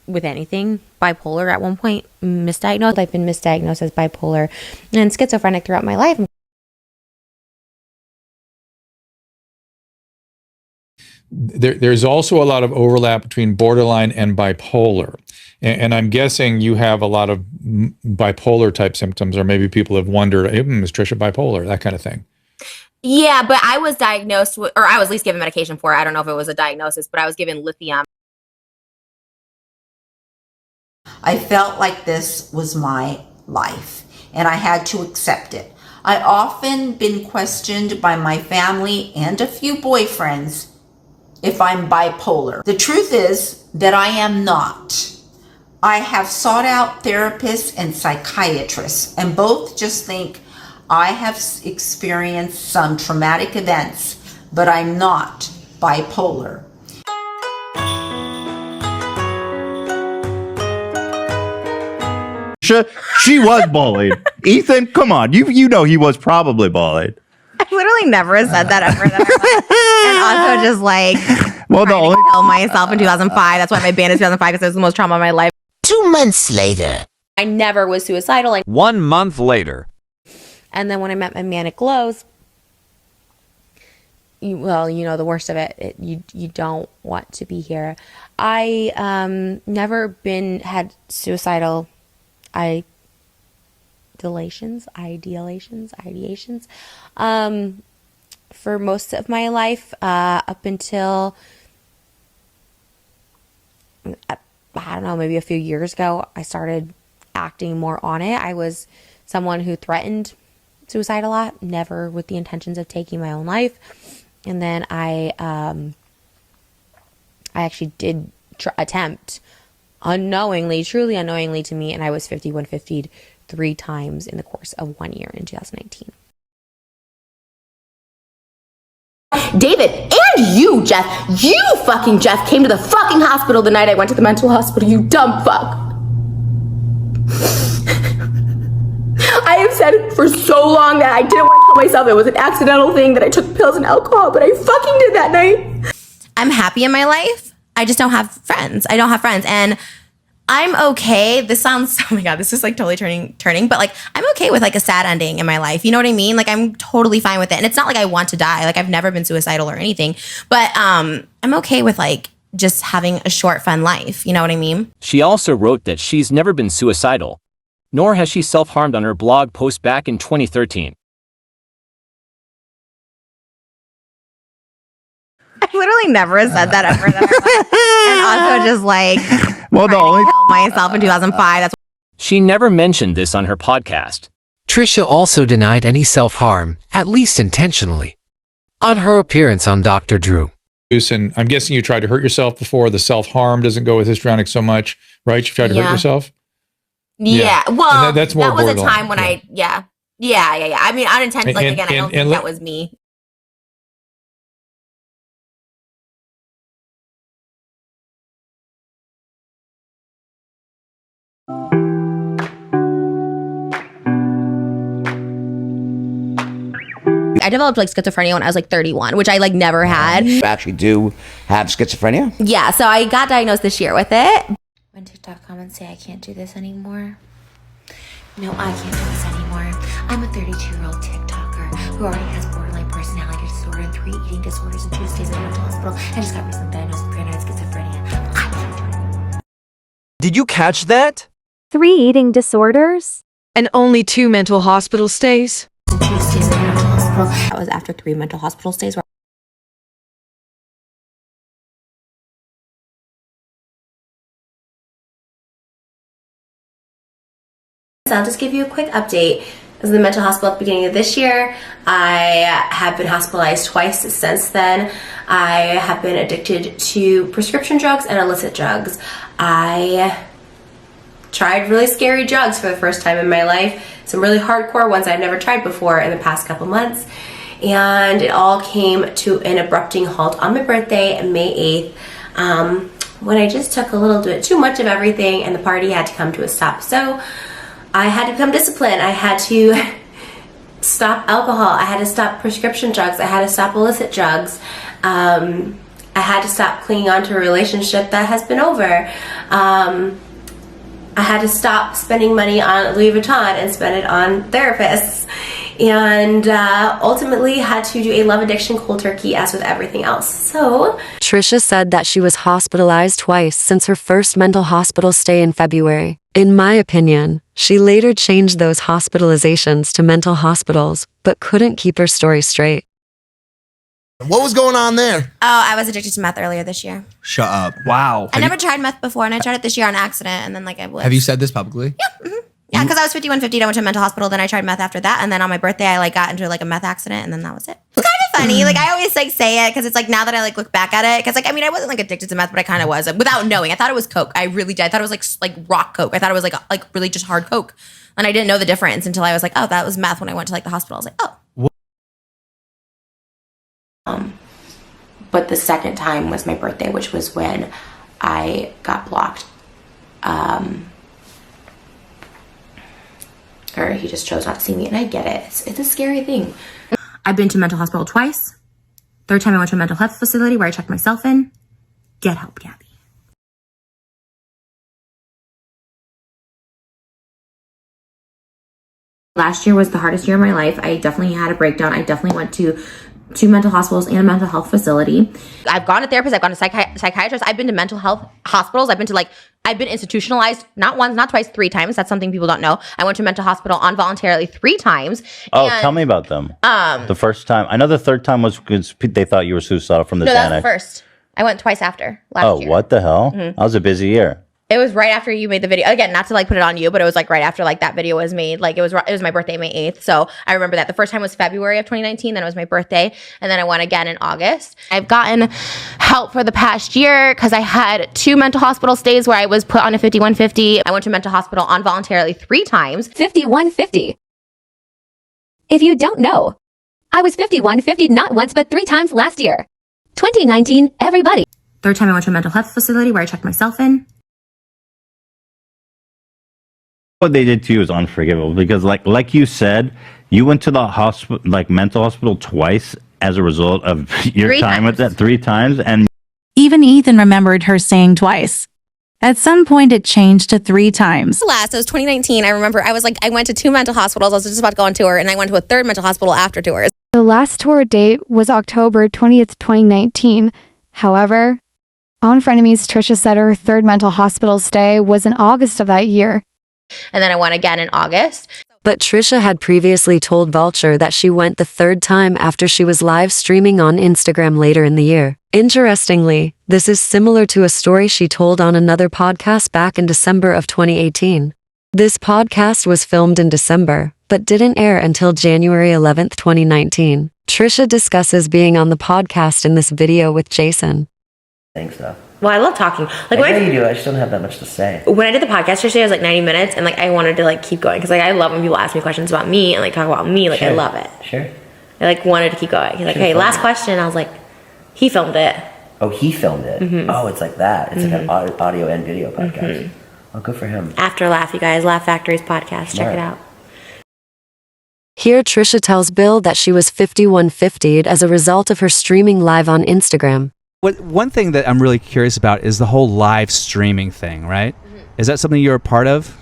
with anything. Bipolar at one point, misdiagnosed. I've been misdiagnosed as bipolar and schizophrenic throughout my life. There's also a lot of overlap between borderline and bipolar. And I'm guessing you have a lot of bipolar type symptoms, or maybe people have wondered, is Trisha bipolar? That kind of thing. Yeah, but I was diagnosed with, or I was at least given medication for it. I don't know if it was a diagnosis, but I was given lithium. I felt like this was my life, and I had to accept it. I often been questioned by my family and a few boyfriends if I'm bipolar. The truth is that I am not. I have sought out therapists and psychiatrists, and both just think I have experienced some traumatic events, but I'm not bipolar. She was bullied. Ethan, come on. You know he was probably bullied. I literally never said that ever. And also just like, well, the only kill myself in 2005. That's why my band is 2005, because it was the most trauma of my life. 2 months later. I never was suicidal. 1 month later. And then when I met my manic lows, you know the worst of it. You don't want to be here. I never had suicidal ideations for most of my life, up until I don't know, maybe a few years ago. I started acting more on it. I was someone who threatened suicide a lot, never with the intentions of taking my own life. And then I actually did attempt unknowingly, truly unknowingly to me, and I was 51-50'd 3 times in the course of 1 year in 2019. David, and you, Jeff, Jeff came to the fucking hospital the night I went to the mental hospital, you dumb fuck. I have said it for so long that I didn't want to tell myself it was an accidental thing, that I took pills and alcohol, but I fucking did that night. I'm happy in my life. I just don't have friends. I don't have friends. And I'm okay. This sounds, oh my God, this is like totally turning, but like, I'm okay with like a sad ending in my life. You know what I mean? Like, I'm totally fine with it. And it's not like I want to die. Like, I've never been suicidal or anything, but I'm okay with like just having a short, fun life. You know what I mean? She also wrote that she's never been suicidal, nor has she self-harmed on her blog post back in 2013. I literally never said that ever. And also just like, well, the only kill myself in 2005. That's she never mentioned this on her podcast. Trisha also denied any self-harm, at least intentionally, on her appearance on Dr. Drew. And I'm guessing you tried to hurt yourself before. The self-harm doesn't go with histrionic so much, right? You tried to hurt yourself? Yeah. Well, that's more that was borderline. a time when Yeah. I mean, unintentionally, like, again, I don't think that was me. I developed like schizophrenia when I was like 31, which I like never had. You actually do have schizophrenia? Yeah, so I got diagnosed this year with it. When TikTok comments say I can't do this anymore. No, I can't do this anymore. I'm a 32-year-old TikToker who already has borderline personality disorder and 3 eating disorders and 2 stays in a mental hospital. I just got recently diagnosed with paranoid schizophrenia. I can't do it anymore. Did you catch that? 3 eating disorders? And only 2 mental hospital stays? 2 stays in a mental hospital. That was after 3 mental hospital stays. So I'll just give you a quick update. I was in the mental hospital at the beginning of this year. I have been hospitalized twice since then. I have been addicted to prescription drugs and illicit drugs. I tried really scary drugs for the first time in my life. Some really hardcore ones I've never tried before in the past couple months. And it all came to an abrupting halt on my birthday, May 8th, when I just took a little bit too much of everything and the party had to come to a stop. So I had to become disciplined. I had to stop alcohol. I had to stop prescription drugs. I had to stop illicit drugs. I had to stop clinging on to a relationship that has been over. I had to stop spending money on Louis Vuitton and spend it on therapists. And ultimately had to do a love addiction cold turkey, as with everything else. So Trisha said that she was hospitalized twice since her first mental hospital stay in February. In my opinion, she later changed those hospitalizations to mental hospitals, but couldn't keep her story straight. What was going on there? Oh, I was addicted to meth earlier this year. Shut up. Wow. I never tried meth before, and I tried it this year on accident, and then I was. Have you said this publicly? Yeah, because I was 5150, I went to a mental hospital, then I tried meth after that, and then on my birthday, I got into a meth accident, and then that was it. It's kind of funny. I always say it, because it's now that I look back at it, because I wasn't addicted to meth, but I kind of was, without knowing. I thought it was Coke. I really did. I thought it was like rock Coke. I thought it was like really just hard Coke. And I didn't know the difference until I was like, oh, that was meth when I went to the hospital. I was like, oh. But the second time was my birthday, which was when I got blocked. Or he just chose not to see me, and I get it. It's a scary thing. I've been to mental hospital twice. Third time I went to a mental health facility where I checked myself in. Get help, Gabby. Last year was the hardest year of my life. I definitely had a breakdown. I definitely went to 2 mental hospitals and a mental health facility. I've gone to therapists. I've gone to psychiatrists. I've been to mental health hospitals. I've been institutionalized not once, not twice, 3 times. That's something people don't know. I went to a mental hospital involuntarily 3 times. Oh, tell me about them. The first time. I know the third time was because they thought you were suicidal from the No, Xanax. that's the first. I went twice after last year. Oh, what the hell? Mhm. That was a busy year. It was right after you made the video. Again, not to put it on you, but it was right after that video was made. It was my birthday, May 8th. So I remember that. The first time was February of 2019. Then it was my birthday. And then I went again in August. I've gotten help for the past year because I had 2 mental hospital stays where I was put on a 5150. I went to mental hospital involuntarily 3 times. 5150. If you don't know, I was 5150 not once but 3 times last year. 2019, everybody. Third time I went to a mental health facility where I checked myself in. What they did to you is unforgivable because, like you said, you went to the hospital, mental hospital twice as a result of your 3 time with times. that 3 times, and Even Ethan remembered her saying twice. At some point, it changed to 3 times. It was 2019. I remember I went to 2 mental hospitals. I was just about to go on tour, and I went to a 3rd mental hospital after tours. The last tour date was October 20th, 2019. However, on Frenemies, Trisha said her 3rd mental hospital stay was in August of that year. And then I went again in August. But Trisha had previously told Vulture that she went the 3rd time after she was live streaming on Instagram later in the year. Interestingly, this is similar to a story she told on another podcast back in December of 2018. This podcast was filmed in December, but didn't air until January 11th, 2019. Trisha discusses being on the podcast in this video with Jason. Think so. Well, I love talking. I know you do. I just don't have that much to say. When I did the podcast yesterday, it was 90 minutes, and I wanted to keep going because I love when people ask me questions about me and talk about me. Sure. I love it. Sure. I wanted to keep going. He's like, Sure, hey, fine. last question. I was like, he filmed it. Oh, he filmed it. Mhm. Oh, it's like that. It's like an Mhm. audio and video podcast. Mhm. Oh, good for him. After Laugh, you guys, Laugh Factory's podcast. Check Smart. it out. Here, Trisha tells Bill that she was 5150'd as a result of her streaming live on Instagram. One thing that I'm really curious about is the whole live streaming thing, right? Is that something you're a part of?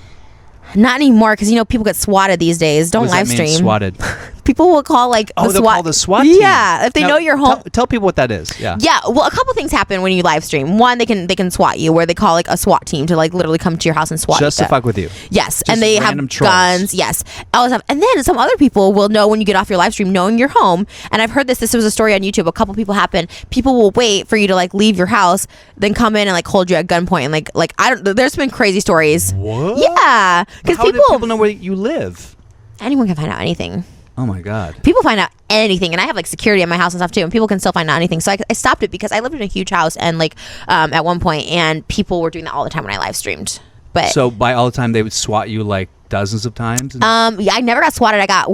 Not anymore, because people get swatted these days. Don't What does live that mean, stream. swatted? People will call Oh, the they'll SWAT. call the SWAT team. Yeah, if they Now, know you're home. Tell people what that is. Yeah. Yeah, well, a couple things happen when you live stream. One, they can SWAT you, where they call a SWAT team to literally come to your house and SWAT Just you. to fuck with you. Yes, Just and they have random trolls. guns. Yes, all this stuff. And then some other people will know when you get off your live stream, knowing you're home. And I've heard this. This was a story on YouTube. A couple people happen. People will wait for you to leave your house, then come in and hold you at gunpoint. And I don't. There's been crazy stories. What? Yeah, because How do people know where you live? Anyone can find out anything. Oh my God. People find out anything, and I have security in my house and stuff too, and people can still find out anything. So I stopped it because I lived in a huge house, and at one point, and people were doing that all the time when I live streamed. But So by all the time they would SWAT you dozens of times? Yeah, I never got swatted. I got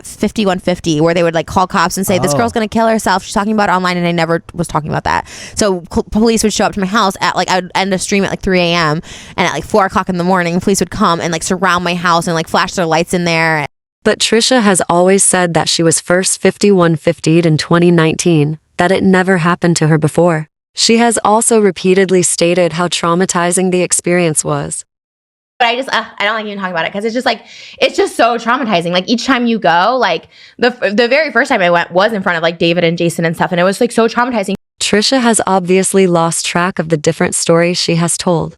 5150, where they would like call cops and say, this girl's gonna kill herself. She's talking about it online, and I never was talking about that. So police would show up to my house at I would end a stream at like 3 a.m. and at like 4 o'clock in the morning, police would come and like surround my house and like flash their lights in there. But Trisha has always said that she was first 5150'd in 2019, that it never happened to her before. She has also repeatedly stated how traumatizing the experience was. But I don't like even talking about it because it's just so traumatizing. Like each time you go, like the very first time I went was in front of like David and Jason and stuff, and it was like so traumatizing. Trisha has obviously lost track of the different stories she has told.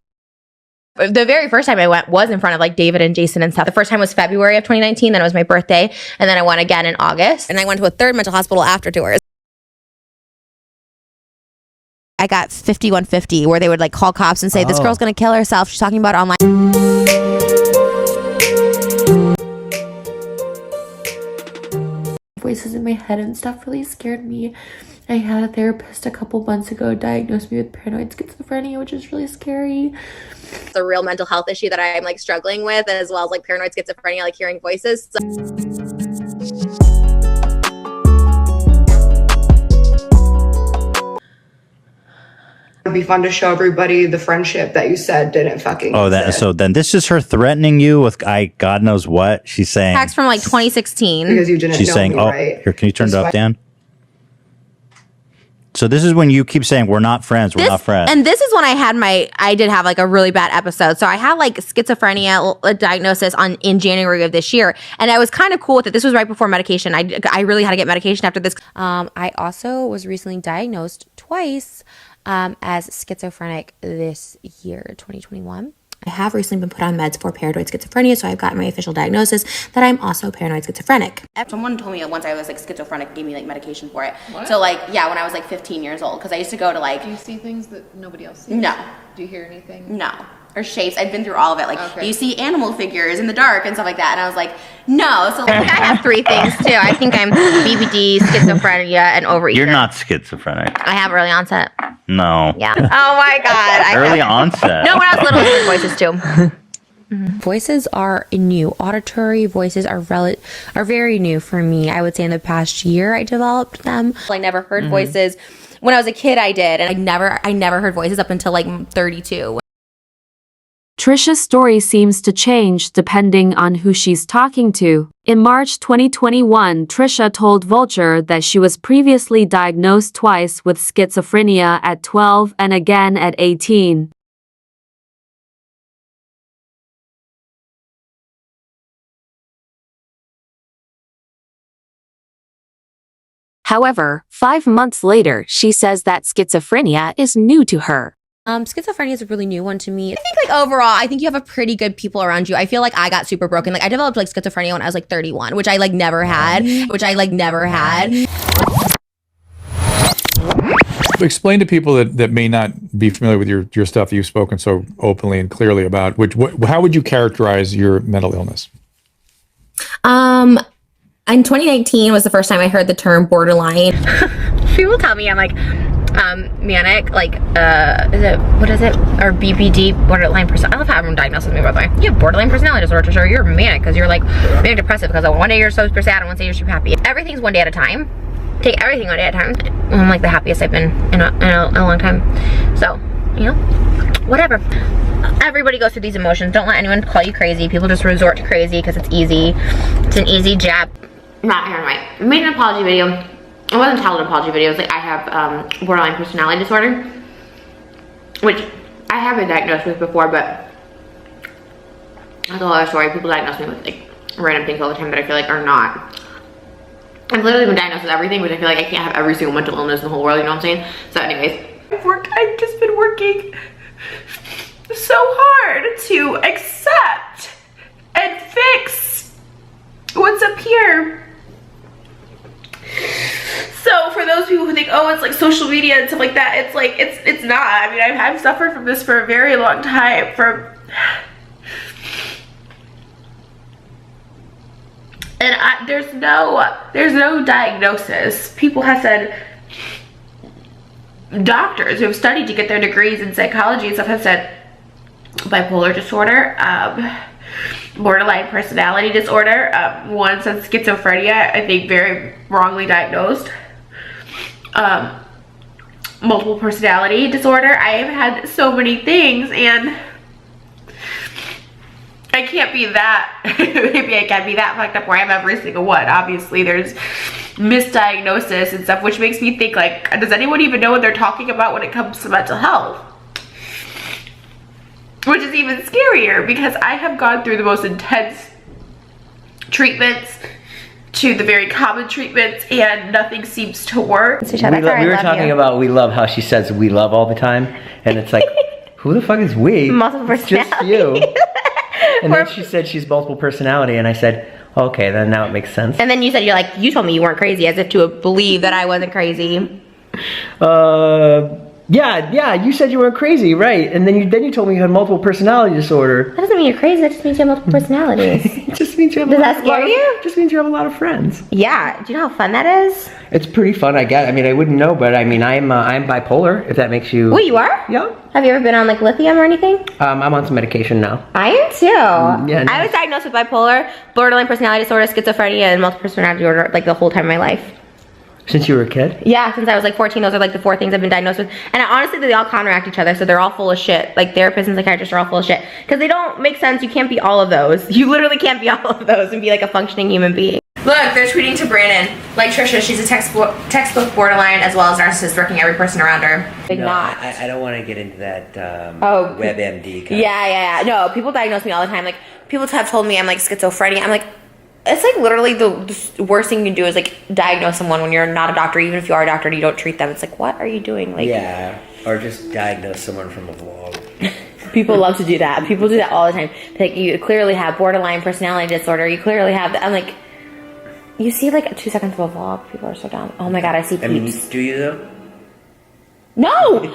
The very first time I went was in front of like David and Jason and stuff. The first time was February of 2019, then it was my birthday, and then I went again in August. And I went to a third mental hospital afterwards. I got 5150, where they would like call cops and say, this girl's gonna kill herself. She's talking about it online. Voices in my head and stuff really scared me. I had a therapist a couple months ago diagnose me with paranoid schizophrenia, which is really scary. It's a real mental health issue that I'm like struggling with, as well as like paranoid schizophrenia, like hearing voices. It'd be fun to show everybody the friendship that you said didn't fucking exist. So then this is her threatening you with God knows what. She's saying Text from like 2016. Because you didn't she's know saying, me, right? Here, can you turn it up, Dan? So this is when you keep saying we're not friends, we're not friends. And this is when I did have like a really bad episode. So I had like schizophrenia diagnosis in January of this year, and I was kind of cool with it. This was right before medication. I really had to get medication after this. I also was recently diagnosed twice as schizophrenic this year, 2021. I have recently been put on meds for paranoid schizophrenia, so I've gotten my official diagnosis that I'm also paranoid schizophrenic. Someone told me once I was like schizophrenic, gave me like medication for it. What? So like, yeah, when I was like 15 years old, because I used to go to like... Do you see things that nobody else sees? No. Do you hear anything? No. Or shapes. I've been through all of it. Like, do you see animal figures in the dark and stuff like that? And I was like, no. So like, I have 3 things too. I think I'm BBD, schizophrenia, and overeater. You're not schizophrenic. I have early onset. No. Yeah. Oh my God. Early onset. No, when I was little, I heard voices too. Voices are new. Auditory voices are very new for me. I would say in the past year I developed them. I never heard voices. When I was a kid, I did, and I never heard voices up until like 32. Trisha's story seems to change depending on who she's talking to. In March 2021, Trisha told Vulture that she was previously diagnosed twice with schizophrenia at 12 and again at 18. However, 5 months later, she says that schizophrenia is new to her. Schizophrenia is a really new one to me. I think like overall, I think you have a pretty good people around you. I feel like I got super broken. Like I developed like schizophrenia when I was like 31, which I like never had. Explain to people that may not be familiar with your stuff that you've spoken so openly and clearly about. How would you characterize your mental illness? In 2019 was the first time I heard the term borderline. People tell me I'm like manic, like what is it? Or BPD, borderline person. I love how everyone diagnoses me, by the way. You have borderline personality disorder, sure. You're manic because you're like manic depressive because one day you're super sad and one day you're super happy. Everything's one day at a time. Take everything one day at a time. I'm like the happiest I've been in a long time. So, you know, whatever. Everybody goes through these emotions. Don't let anyone call you crazy. People just resort to crazy because it's easy. It's an easy jab. Not here, right? I made an apology video. It wasn't titled an apology video. It was like I have borderline personality disorder, which I have been diagnosed with before, but that's a whole other story. People diagnose me with like random things all the time that I feel like are not. I've literally been diagnosed with everything, but I feel like I can't have every single mental illness in the whole world, you know what I'm saying? So anyways. I've just been working so hard to accept and fix what's up here. So for those people who think, oh, it's like social media and stuff like that, it's like, it's not. I mean, I've suffered from this for a very long time. And there's no diagnosis. People have said, doctors who have studied to get their degrees in psychology and stuff have said bipolar disorder. borderline personality disorder. One says schizophrenia, I think very wrongly diagnosed. Multiple personality disorder. I have had so many things, and I can't be that, maybe I can't be that fucked up where I have every single one. Obviously there's misdiagnosis and stuff, which makes me think, like, does anyone even know what they're talking about when it comes to mental health? Which is even scarier, because I have gone through the most intense treatments to the very common treatments, and nothing seems to work. We were talking about we love, how she says we love all the time, and it's like, who the fuck is we? Multiple It's just you. And then she said she's multiple personality, and I said, okay, then now it makes sense. And then you said, you told me you weren't crazy, as if to believe that I wasn't crazy. Yeah, you said you weren't crazy, right? And then you told me you had multiple personality disorder. That doesn't mean you're crazy, that just means you have multiple personalities. It just means you have Does that scare you? Just means you have a lot of friends. Yeah, do you know how fun that is? It's pretty fun, I guess. I mean, I wouldn't know, but I mean, I'm bipolar, if that makes you... Wait, you are? Yeah. Have you ever been on, like, lithium or anything? I'm on some medication now. I am too. Yeah, I was diagnosed with bipolar, borderline personality disorder, schizophrenia, and multiple personality disorder, like, the whole time of my life. Since you were a kid? Yeah, since I was like 14, those are like the 4 things I've been diagnosed with. And honestly, they all counteract each other, so they're all full of shit. Like, therapists and psychiatrists are all full of shit. Because they don't make sense. You can't be all of those. You literally can't be all of those and be like a functioning human being. Look, they're tweeting to Brandon. Like Trisha, she's a textbook borderline as well as narcissist, working every person around her. Big knot. I don't want to get into that WebMD kind Yeah. No, people diagnose me all the time. Like, people have told me I'm like schizophrenia. I'm like, it's like literally the worst thing you can do is like diagnose someone when you're not a doctor. Even if you are a doctor and you don't treat them, it's like, what are you doing? Like, yeah, or just diagnose someone from a vlog. People love to do that. People do that all the time. Like, you clearly have borderline personality disorder. You clearly have that. I'm like, you see like 2 seconds of a vlog, people are so dumb. Oh my god, I see peeps. I mean, do you though? No,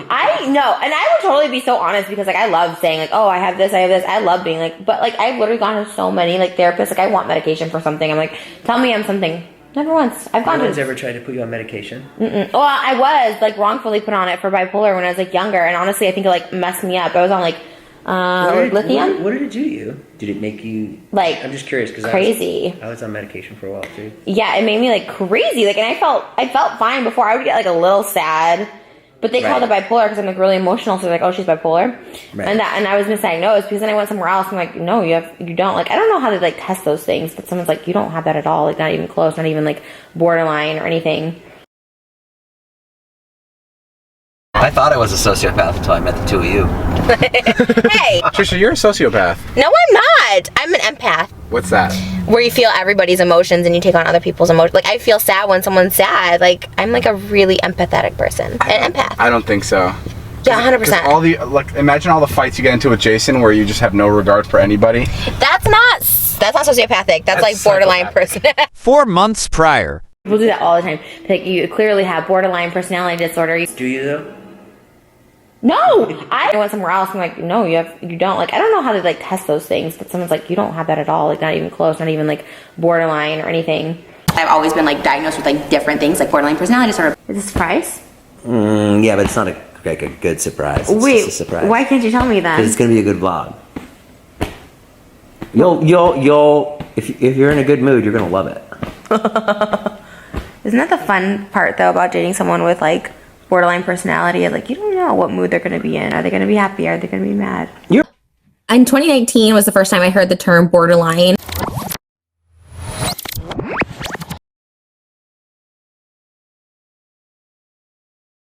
I know, and I would totally be so honest, because like I love saying like, oh, I have this. I love being like, but like I've literally gone to so many like therapists. Like, I want medication for something. I'm like, tell me I'm something. Never once. I've gone. No one's ever tried to put you on medication? Well, I was like wrongfully put on it for bipolar when I was like younger, and honestly, I think it like messed me up. I was on like lithium. What did it do to you? Did it make you like? I'm just curious because crazy. I was on medication for a while too. Yeah, it made me like crazy. Like, and I felt fine before. I would get like a little sad. But they called it bipolar because I'm like really emotional, so they're like, oh, she's bipolar. Right. And I was misdiagnosed because then I went somewhere else and like, no, you don't. Like, I don't know how they like test those things, but someone's like, you don't have that at all. Like, not even close, not even like borderline or anything. I thought I was a sociopath until I met the two of you. Hey! Trisha, you're a sociopath. No, I'm not. I'm an empath. What's that? Where you feel everybody's emotions and you take on other people's emotions. Like, I feel sad when someone's sad. Like, I'm like a really empathetic person. An empath. I don't think so. Yeah, 100%. All the imagine all the fights you get into with Jason where you just have no regard for anybody. That's not sociopathic. That's like borderline person. 4 months prior. People do that all the time. Like, you clearly have borderline personality disorder. Do you though? No, I went somewhere else and like, no, you don't. Like, I don't know how they like test those things, but someone's like, you don't have that at all. Like, not even close, not even like borderline or anything. I've always been like diagnosed with like different things, like borderline personality disorder. Is this a surprise? Yeah, but it's not a good surprise. It's Wait, just a surprise. why can't you tell me that? Because it's gonna be a good vlog. You'll if you're in a good mood, you're gonna love it. Isn't that the fun part though about dating someone with like borderline personality? Like, you don't know what mood they're going to be in. Are they going to be happy? Are they going to be mad? In 2019 was the first time I heard the term borderline.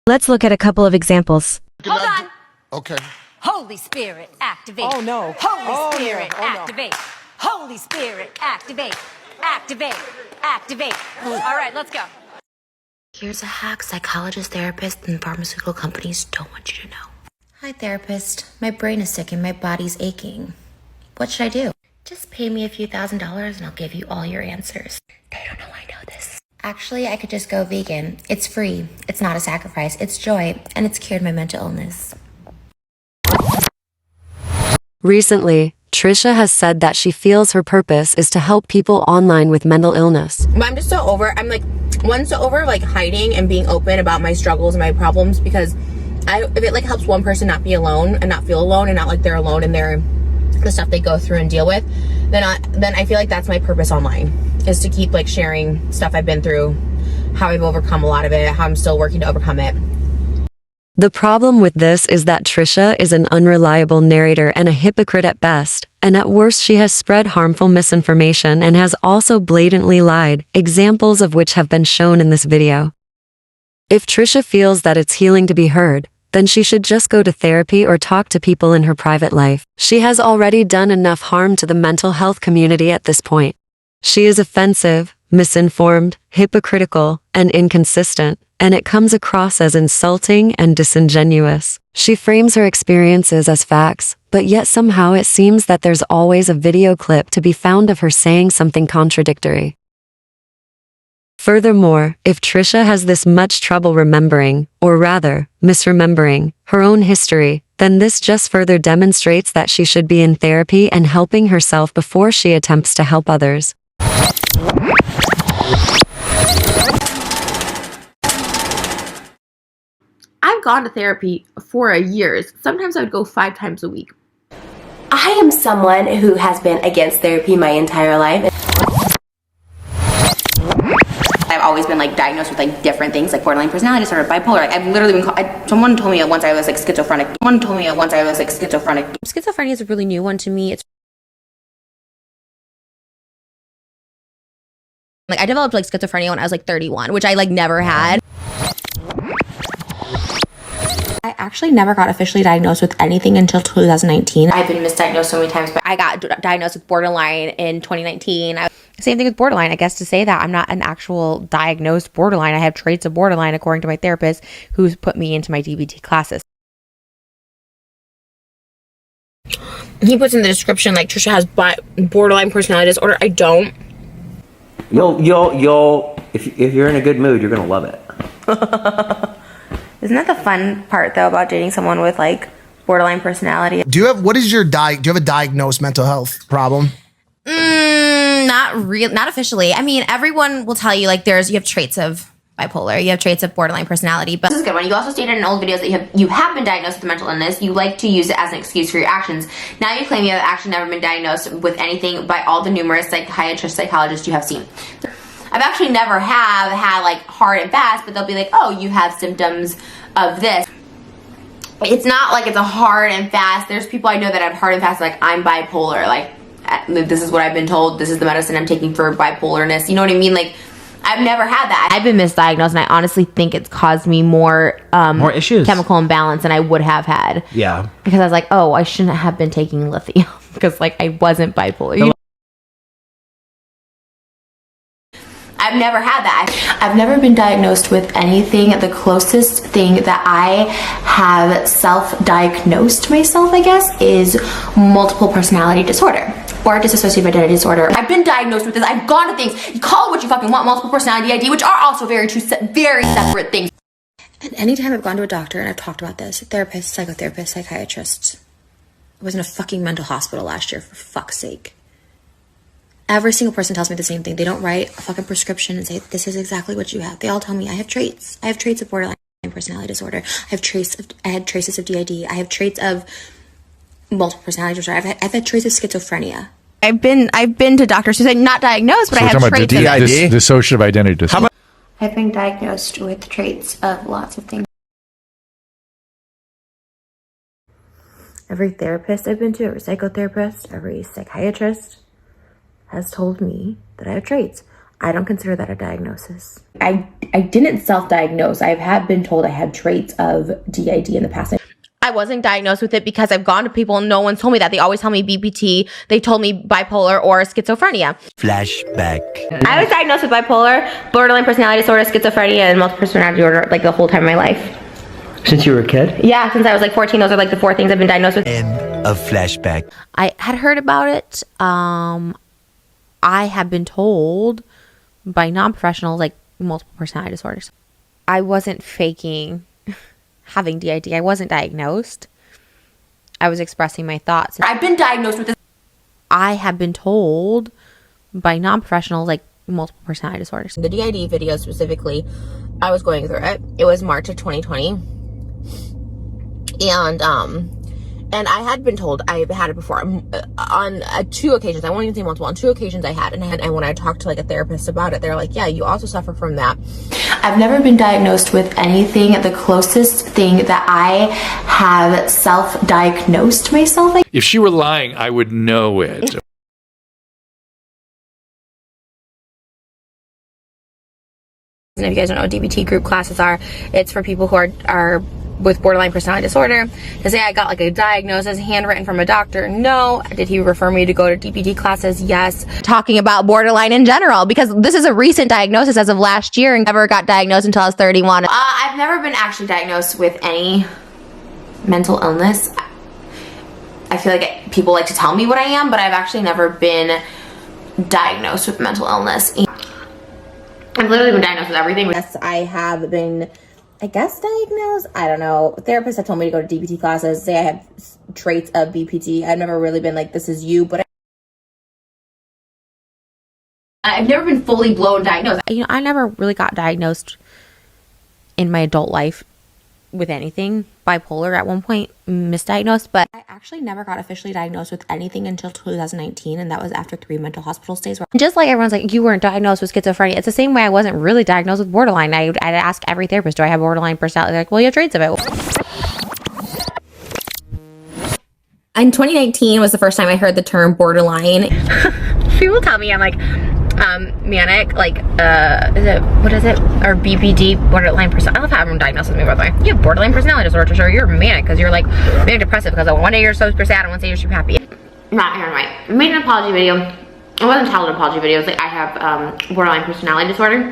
Let's look at a couple of examples. Hold on. Okay. Holy Spirit, activate. Oh, no. Holy Spirit, no. Oh, no. activate. Holy Spirit, activate. Activate. Activate. All right, let's go. Here's a hack psychologists, therapists, and pharmaceutical companies don't want you to know. Hi, therapist. My brain is sick and my body's aching. What should I do? Just pay me a few $1,000s and I'll give you all your answers. They don't know I know this. Actually, I could just go vegan. It's free. It's not a sacrifice. It's joy. And it's cured my mental illness. Recently, Trisha has said that she feels her purpose is to help people online with mental illness. I'm just so over, I'm like, one, so over like hiding and being open about my struggles and my problems, because if it like helps one person not be alone and not feel alone and not like they're alone in their the stuff they go through and deal with, then I feel like that's my purpose online, is to keep like sharing stuff I've been through, how I've overcome a lot of it, how I'm still working to overcome it. The problem with this is that Trisha is an unreliable narrator and a hypocrite at best, and at worst she has spread harmful misinformation and has also blatantly lied, examples of which have been shown in this video. If Trisha feels that it's healing to be heard, then she should just go to therapy or talk to people in her private life. She has already done enough harm to the mental health community at this point. She is offensive, misinformed, hypocritical, and inconsistent, and it comes across as insulting and disingenuous. She frames her experiences as facts, but yet somehow it seems that there's always a video clip to be found of her saying something contradictory. Furthermore, if Trisha has this much trouble remembering, or rather, misremembering, her own history, then this just further demonstrates that she should be in therapy and helping herself before she attempts to help others. I've gone to therapy for years. Sometimes I would go 5 times a week. I am someone who has been against therapy my entire life. I've always been like diagnosed with like different things, like borderline personality disorder, bipolar. Like I've literally been someone told me once I was like schizophrenic. Schizophrenia is a really new one to me. It's like I developed like schizophrenia when I was like 31, which I like never had. I actually never got officially diagnosed with anything until 2019. I've been misdiagnosed so many times, but I got diagnosed with borderline in 2019. Same thing with borderline. I guess to say that I'm not an actual diagnosed borderline. I have traits of borderline according to my therapist, who's put me into my DBT classes. He puts in the description like Trisha has borderline personality disorder. I don't. You'll if you're in a good mood, you're gonna love it. Isn't that the fun part though about dating someone with like borderline personality? Do you have a diagnosed mental health problem? Not officially. I mean, everyone will tell you like you have traits of bipolar, you have traits of borderline personality, but this is a good one. You also stated in old videos that you have been diagnosed with a mental illness. You like to use it as an excuse for your actions. Now you claim you have actually never been diagnosed with anything by all the numerous psychiatrists, psychologists you have seen. I've actually never had like hard and fast, but they'll be like, oh, you have symptoms of this. It's not like it's a hard and fast. There's people I know that have hard and fast, like I'm bipolar, like this is what I've been told, this is the medicine I'm taking for bipolarness. You know what I mean? Like I've never had that. I've been misdiagnosed, and I honestly think it's caused me more issues, chemical imbalance than I would have had. Yeah. Because I was like, oh, I shouldn't have been taking lithium because like I wasn't bipolar. I've never had that. I've never been diagnosed with anything. The closest thing that I have self-diagnosed myself, I guess, is multiple personality disorder or dissociative identity disorder. I've been diagnosed with this. I've gone to things. You call it what you fucking want, multiple personality ID, which are also very separate things. And anytime I've gone to a doctor and I've talked about this, therapist, psychotherapist, psychiatrist, I was in a fucking mental hospital last year, for fuck's sake. Every single person tells me the same thing. They don't write a fucking prescription and say, this is exactly what you have. They all tell me I have traits. I have traits of borderline personality disorder. I had traces of DID. I have traits of multiple personality disorder. I've had traits of schizophrenia. I've been to doctors who say not diagnosed, but I have traits of DID? Dissociative identity disorder. I've been diagnosed with traits of lots of things. Every therapist I've been to, every psychotherapist, every psychiatrist has told me that I have traits. I don't consider that a diagnosis. I didn't self-diagnose. I have been told I had traits of DID in the past. I wasn't diagnosed with it because I've gone to people and no one's told me that. They always tell me BPT. They told me bipolar or schizophrenia. Flashback. I was diagnosed with bipolar, borderline personality disorder, schizophrenia, and multiple personality disorder like the whole time of my life. Since you were a kid? Yeah, since I was like 14. Those are like the 4 things I've been diagnosed with. End of flashback. I had heard about it. I have been told by non-professionals like multiple personality disorders. I wasn't faking having DID. I wasn't diagnosed. I was expressing my thoughts. I've been diagnosed with this. I have been told by non-professionals like multiple personality disorders. The DID video specifically, I was going through it. It was March of 2020. And And I had been told I had it before on 2 occasions. I won't even say multiple. On 2 occasions I had. And when I talked to like a therapist about it, they're like, yeah, you also suffer from that. I've never been diagnosed with anything. The closest thing that I have self-diagnosed myself. If she were lying, I would know it. And if you guys don't know what DBT group classes are, it's for people who are with borderline personality disorder. To say I got like a diagnosis handwritten from a doctor, no. Did he refer me to go to DBT classes? Yes. Talking about borderline in general, because this is a recent diagnosis as of last year and never got diagnosed until I was 31. I've never been actually diagnosed with any mental illness. I feel like people like to tell me what I am, but I've actually never been diagnosed with mental illness. I've literally been diagnosed with everything. Yes, I have been, I guess, diagnosed. I don't know. Therapists have told me to go to DBT classes, say I have traits of BPD. I've never really been like, this is you, but I've never been fully blown diagnosed. You know, I never really got diagnosed in my adult life with anything. Bipolar at one point, misdiagnosed, but I actually never got officially diagnosed with anything until 2019, and that was after 3 mental hospital stays. Just like everyone's like, you weren't diagnosed with schizophrenia, it's the same way I wasn't really diagnosed with borderline. I'd ask every therapist, do I have borderline personality? They're like, well, you have traits of it. In 2019 was the first time I heard the term borderline. People tell me I'm like manic, like what is it, or BPD, borderline personality. I love how everyone diagnosed with me, by the way. You have borderline personality disorder, sure. You're manic because you're like manic depressive, because one day you're super sad and one day you're super happy. Not here, right? I made an apology video. It wasn't titled an apology video. It was like, I have borderline personality disorder,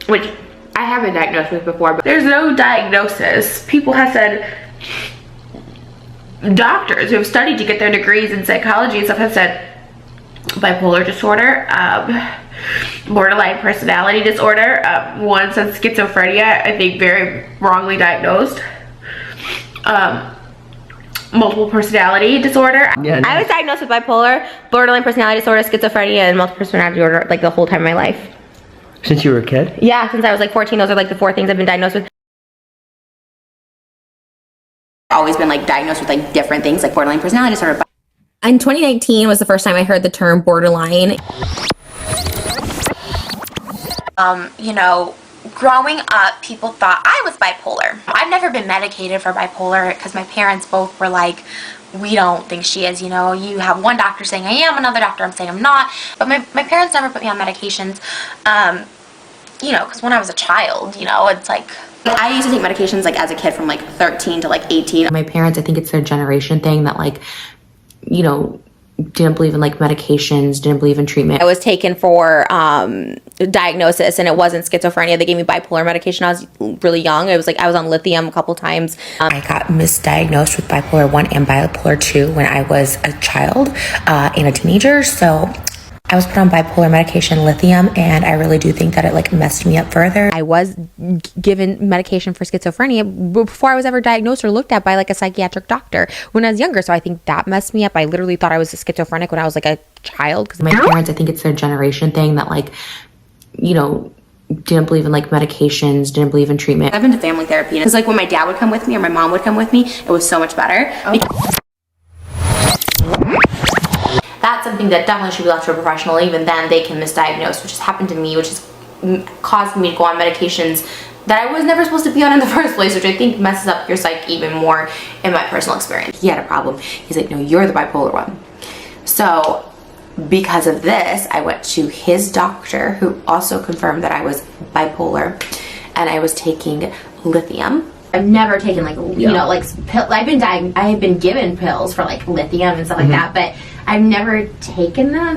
which I have been diagnosed with before, but There's no diagnosis. People have said, doctors who have studied to get their degrees in psychology and stuff have said bipolar disorder, borderline personality disorder, one says schizophrenia, I think very wrongly diagnosed, multiple personality disorder. Yeah, I was diagnosed with bipolar, borderline personality disorder, schizophrenia, and multiple personality disorder like the whole time of my life. Since you were a kid? Yeah, since I was like 14, those are like the 4 things I've been diagnosed with. Always been like diagnosed with like different things like borderline personality disorder. In 2019 was the first time I heard the term borderline. You know, growing up, people thought I was bipolar. I've never been medicated for bipolar because my parents both were like, we don't think she is, you know, you have one doctor saying I am, another doctor I'm saying I'm not. But my parents never put me on medications, you know, because when I was a child, you know, it's like, I used to take medications like as a kid from like 13 to like 18. My parents, I think it's their generation thing that like, you know, didn't believe in like medications, didn't believe in treatment. I was taken for diagnosis, and it wasn't schizophrenia. They gave me bipolar medication. I was really young. It was like I was on lithium a couple times. I got misdiagnosed with bipolar 1 and bipolar 2 when I was a child and a teenager. So I was put on bipolar medication, lithium, and I really do think that it like messed me up further. I was given medication for schizophrenia before I was ever diagnosed or looked at by like a psychiatric doctor when I was younger. So I think that messed me up. I literally thought I was schizophrenic when I was like a child. Because my parents, I think it's their generation thing that like, you know, didn't believe in like medications, didn't believe in treatment. I've been to family therapy, and it's like when my dad would come with me or my mom would come with me, it was so much better. That's something that definitely should be left to a professional. Even then, they can misdiagnose, which has happened to me, which has caused me to go on medications that I was never supposed to be on in the first place, which I think messes up your psyche even more in my personal experience. He had a problem. He's like, no, you're the bipolar one. So because of this, I went to his doctor, who also confirmed that I was bipolar, and I was taking lithium. I've never taken like, you know, like I have been given pills for like lithium and stuff like that, but I've never taken them.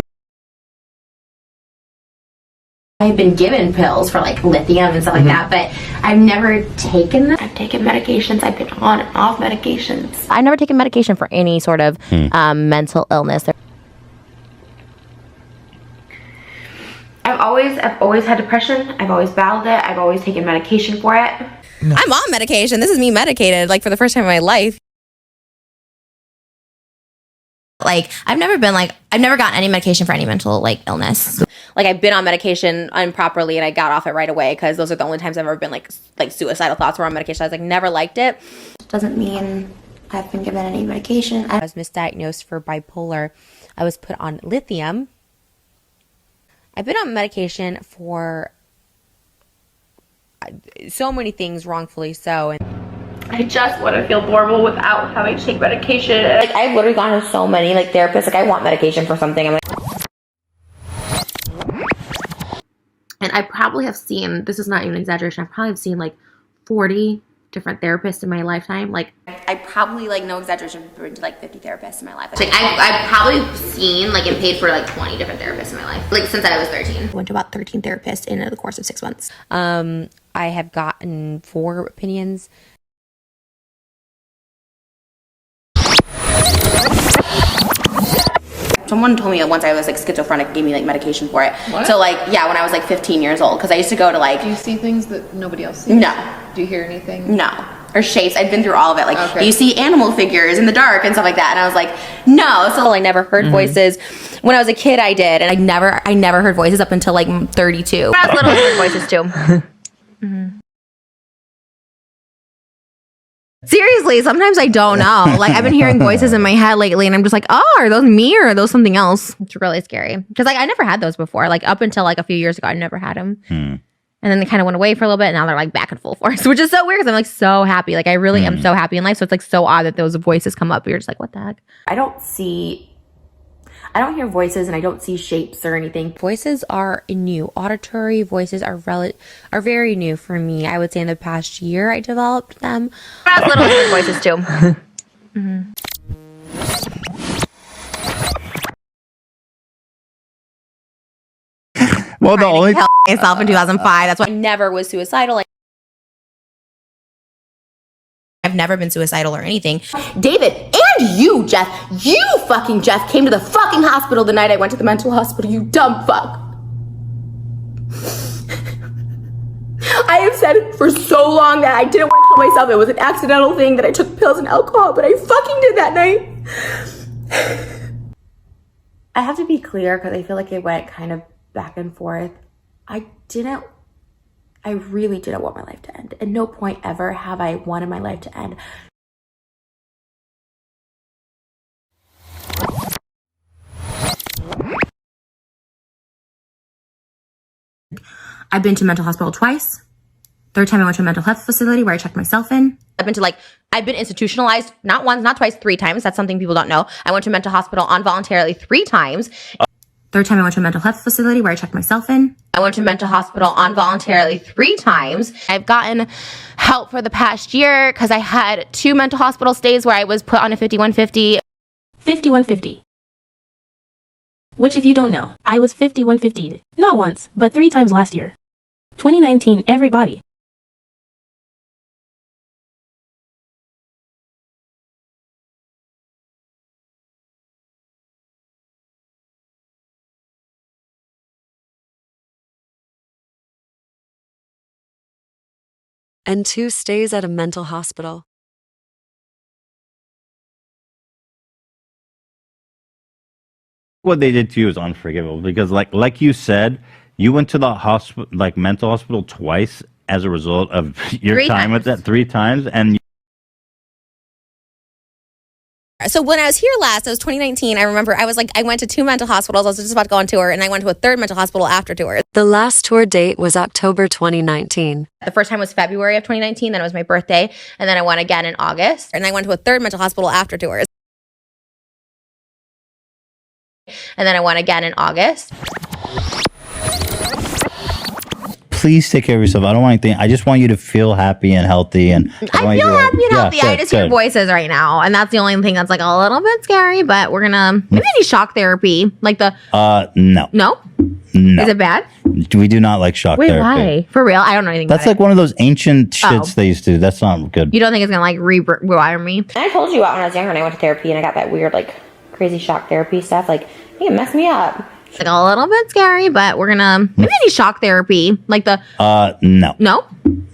I've been given pills for like lithium and stuff like that, but I've never taken them. I've taken medications. I've been on and off medications. I've never taken medication for any sort of mental illness. I've always had depression. I've always battled it. I've always taken medication for it. No. I'm on medication. This is me medicated, like for the first time in my life. Like I've never gotten any medication for any mental like illness. Like I've been on medication improperly and I got off it right away because those are the only times I've ever been like suicidal thoughts were on medication. I was like never liked it. Doesn't mean I've been given any medication. I was misdiagnosed for bipolar. I was put on lithium. I've been on medication for so many things, wrongfully so. And I just want to feel normal without having to take medication. like, I've literally gone to so many like therapists. Like, I want medication for something. I'm like, and I probably have seen, this is not even an exaggeration, I probably have seen like 40 different therapists in my lifetime. Like, I probably, like, no exaggeration, been to like 50 therapists in my life. Like, I've probably seen like and paid for like 20 different therapists in my life, like since I was 13. I went to about 13 therapists in the course of 6 months. I have gotten 4 opinions. Someone told me once I was like schizophrenic, gave me like medication for it. What? So like, yeah, when I was like 15 years old, because I used to go to like. Do you see things that nobody else sees? No. Do you hear anything? No. Or shapes. I've been through all of it. Like, okay. You see animal figures in the dark and stuff like that. And I was like, no. So I never heard voices. When I was a kid, I did. And I never heard voices up until like 32. When I was little, I heard voices too. Seriously, sometimes I don't know. Like, I've been hearing voices in my head lately, and I'm just like, oh, are those me or are those something else? It's really scary. Because like, I never had those before. Like, up until like a few years ago, I never had them. And then they kind of went away for a little bit, and now they're like back in full force, which is so weird because I'm like so happy. Like, I really am so happy in life. So it's like so odd that those voices come up. You're just like, what the heck? I don't hear voices, and I don't see shapes or anything. Voices are new. Auditory voices are very new for me. I would say in the past year I developed them. I was little, I heard voices too. Well, the only myself in 2005. That's why I never was suicidal. I've never been suicidal or anything. David, and you, Jeff, Jeff, came to the fucking hospital the night I went to the mental hospital, you dumb fuck. I have said for so long that I didn't want to kill myself. It was an accidental thing that I took pills and alcohol, but I fucking did that night. I have to be clear because I feel like it went kind of back and forth. I really didn't want my life to end. At no point ever have I wanted my life to end. I've been to mental hospital twice. Third time I went to a mental health facility where I checked myself in. I've been institutionalized, not once, not twice, 3 times. That's something people don't know. I went to a mental hospital involuntarily 3 times. Third time I went to a mental health facility where I checked myself in. I went to a mental hospital involuntarily 3 times. I've gotten help for the past year because I had 2 mental hospital stays where I was put on a 5150. 5150. Which, if you don't know, I was 5150'd. Not once, but 3 times last year. 2019, everybody. And 2 stays at a mental hospital. what they did to you is unforgivable because, like you said, you went to the hospital, like mental hospital, twice as a result of your 3 time with times. that 3 times, and. So when I was here last, it was 2019. I remember I went to 2 mental hospitals. I was just about to go on tour, and I went to a 3rd mental hospital after tour. The last tour date was October 2019. The first time was February of 2019. Then it was my birthday, and then I went again in August. And I went to a 3rd mental hospital after tours. And then I went again in August. Please take care of yourself. I don't want anything. I just want you to feel happy and healthy. And I feel happy and healthy. I just hear voices right now, and that's the only thing that's like a little bit scary. But we're gonna maybe need shock therapy, like the. No. No. No. Is it bad? We do not like shock Wait, therapy. why? For real? I don't know anything. That's about like one of those ancient shits Oh. they used to do. That's not good. You don't think it's gonna like rewire me? I told you about when I was younger and I went to therapy and I got that weird like crazy shock therapy stuff. Like I think it messed me up. It's like a little bit scary, but we're gonna maybe need shock therapy, like the. No. No.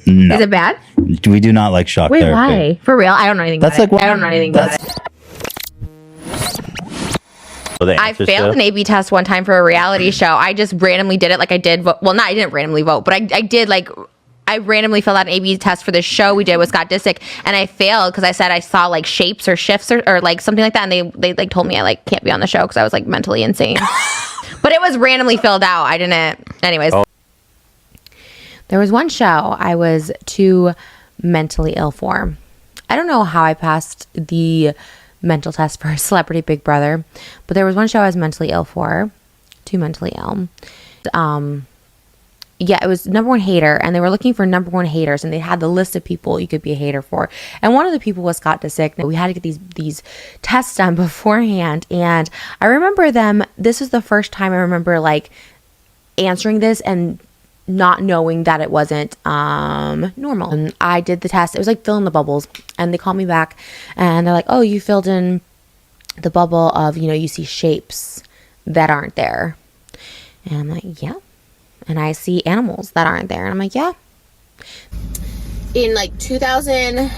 No. Is it bad? We do not like shock Wait, therapy. why? For real? I don't know anything. That's about like it. I don't know anything about it. I failed an A/B test one time for a reality show. I just randomly did it, like I did. Well, not I didn't randomly vote, but I did like I randomly filled out an A/B test for this show we did with Scott Disick, and I failed because I said I saw like shapes or shifts or like something like that, and they like told me I like can't be on the show because I was like mentally insane. But it was randomly filled out. I didn't. Anyways, there was one show I was too mentally ill for. I don't know how I passed the mental test for Celebrity Big Brother, but there was one show I was mentally ill for, too mentally ill. Yeah, it was number one hater, and they were looking for number one haters, and they had the list of people you could be a hater for. And one of the people was Scott Disick. We had to get these tests done beforehand, and I remember them. This was the first time I remember like answering this and not knowing that it wasn't normal. And I did the test. It was like fill in the bubbles, and they called me back, and they're like, "Oh, you filled in the bubble of you see shapes that aren't there." And I'm like, "Yeah." And I see animals that aren't there. And I'm like, yeah. In like 2010,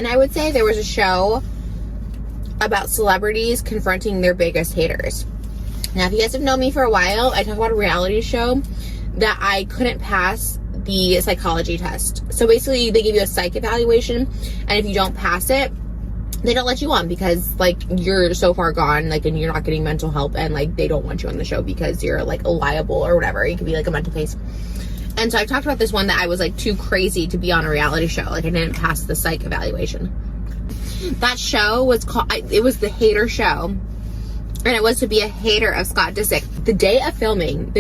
I would say, there was a show about celebrities confronting their biggest haters. Now, if you guys have known me for a while, I talk about a reality show that I couldn't pass the psychology test. So basically, they give you a psych evaluation, and if you don't pass it, they don't let you on because like you're so far gone, like, and you're not getting mental help, and like they don't want you on the show because you're like liable or whatever. You could be like a mental case. And so I've talked about this one that I was like too crazy to be on a reality show. Like I didn't pass the psych evaluation. That show was called, it was the hater show. And it was to be a hater of Scott Disick. The day of filming,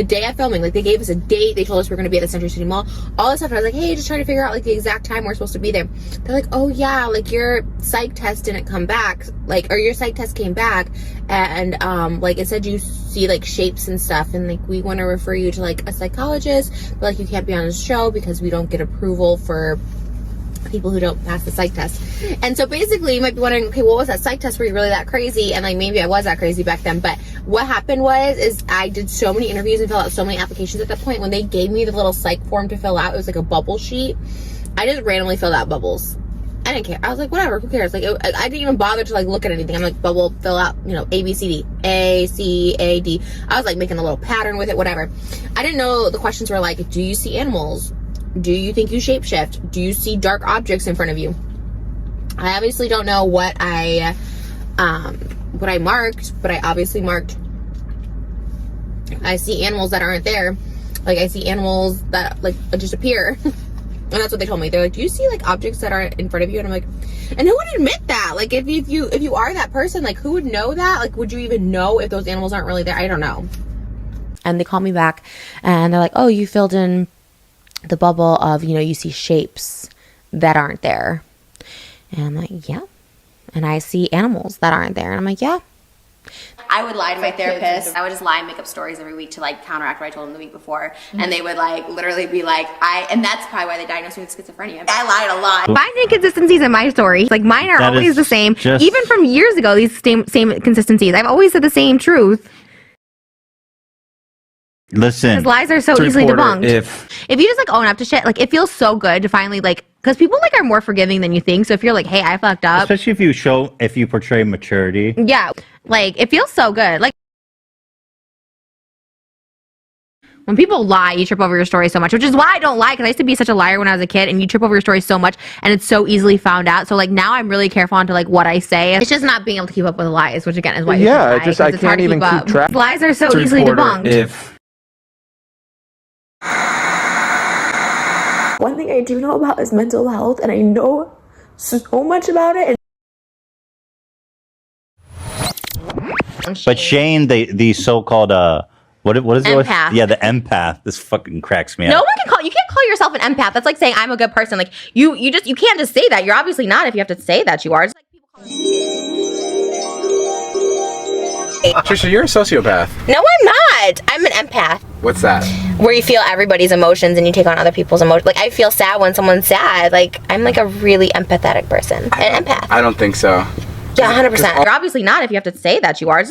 like they gave us a date. They told us we were going to be at the Century City Mall. All this stuff. And I was like, hey, just trying to figure out like the exact time we're supposed to be there. They're like, oh yeah, like your psych test didn't come back. Like, or your psych test came back. And like it said you see like shapes and stuff. And like we want to refer you to like a psychologist. But like you can't be on the show because we don't get approval for people who don't pass the psych test. And so basically you might be wondering, okay, what was that psych test? Were you really that crazy? And like maybe I was that crazy back then, but what happened is I did so many interviews and filled out so many applications. At that point, when they gave me the little psych form to fill out, it was like a bubble sheet. I just randomly filled out bubbles. I didn't care. I was like, whatever, who cares? Like I didn't even bother to like look at anything. I'm like, bubble, fill out, A, B, C, D, A, C, A, D. I was like making a little pattern with it, whatever. I didn't know the questions were like, do you see animals? Do you think you shapeshift? Do you see dark objects in front of you? I obviously don't know what I marked, but I obviously marked I see animals that aren't there. Like I see animals that like just appear. And that's what they told me. They're like, do you see like objects that aren't in front of you? And I'm like, and who would admit that? Like if you are that person, like who would know that? Like would you even know if those animals aren't really there? I don't know. And they call me back and they're like, oh, you filled in the bubble of, you see shapes that aren't there. And I'm like, yeah. And I see animals that aren't there. And I'm like, yeah. I would lie to my therapist. I would just lie and make up stories every week to like counteract what I told them the week before. Mm-hmm. And they would like literally be like, and that's probably why they diagnosed me with schizophrenia. I lied a lot. Find inconsistencies in my story. Like mine are always the same. Even from years ago, these same consistencies. I've always said the same truth. Listen, because lies are so easily debunked. If you just like own up to shit, like it feels so good to finally like, because people like are more forgiving than you think. So if you're like, hey, I fucked up, especially if you portray maturity, yeah, like it feels so good. Like when people lie, you trip over your story so much, which is why I don't lie, because I used to be such a liar when I was a kid, and you trip over your story so much, and it's so easily found out. So like now I'm really careful onto like what I say. It's just not being able to keep up with lies, which again is why I can't even keep track. Lies are so easily debunked. One thing I do know about is mental health, and I know so much about it. But Shane, the so-called what is it? Empath. Yeah, the empath. This fucking cracks me up. No one can you can't call yourself an empath. That's like saying I'm a good person. Like you can't just say that. You're obviously not if you have to say that you are. It's like people call Trisha, you're a sociopath. No, I'm not. I'm an empath. What's that? Where you feel everybody's emotions and you take on other people's emotions. Like I feel sad when someone's sad. Like I'm like a really empathetic person. An empath. I don't think so. Yeah, 100%. You're obviously not if you have to say that you are.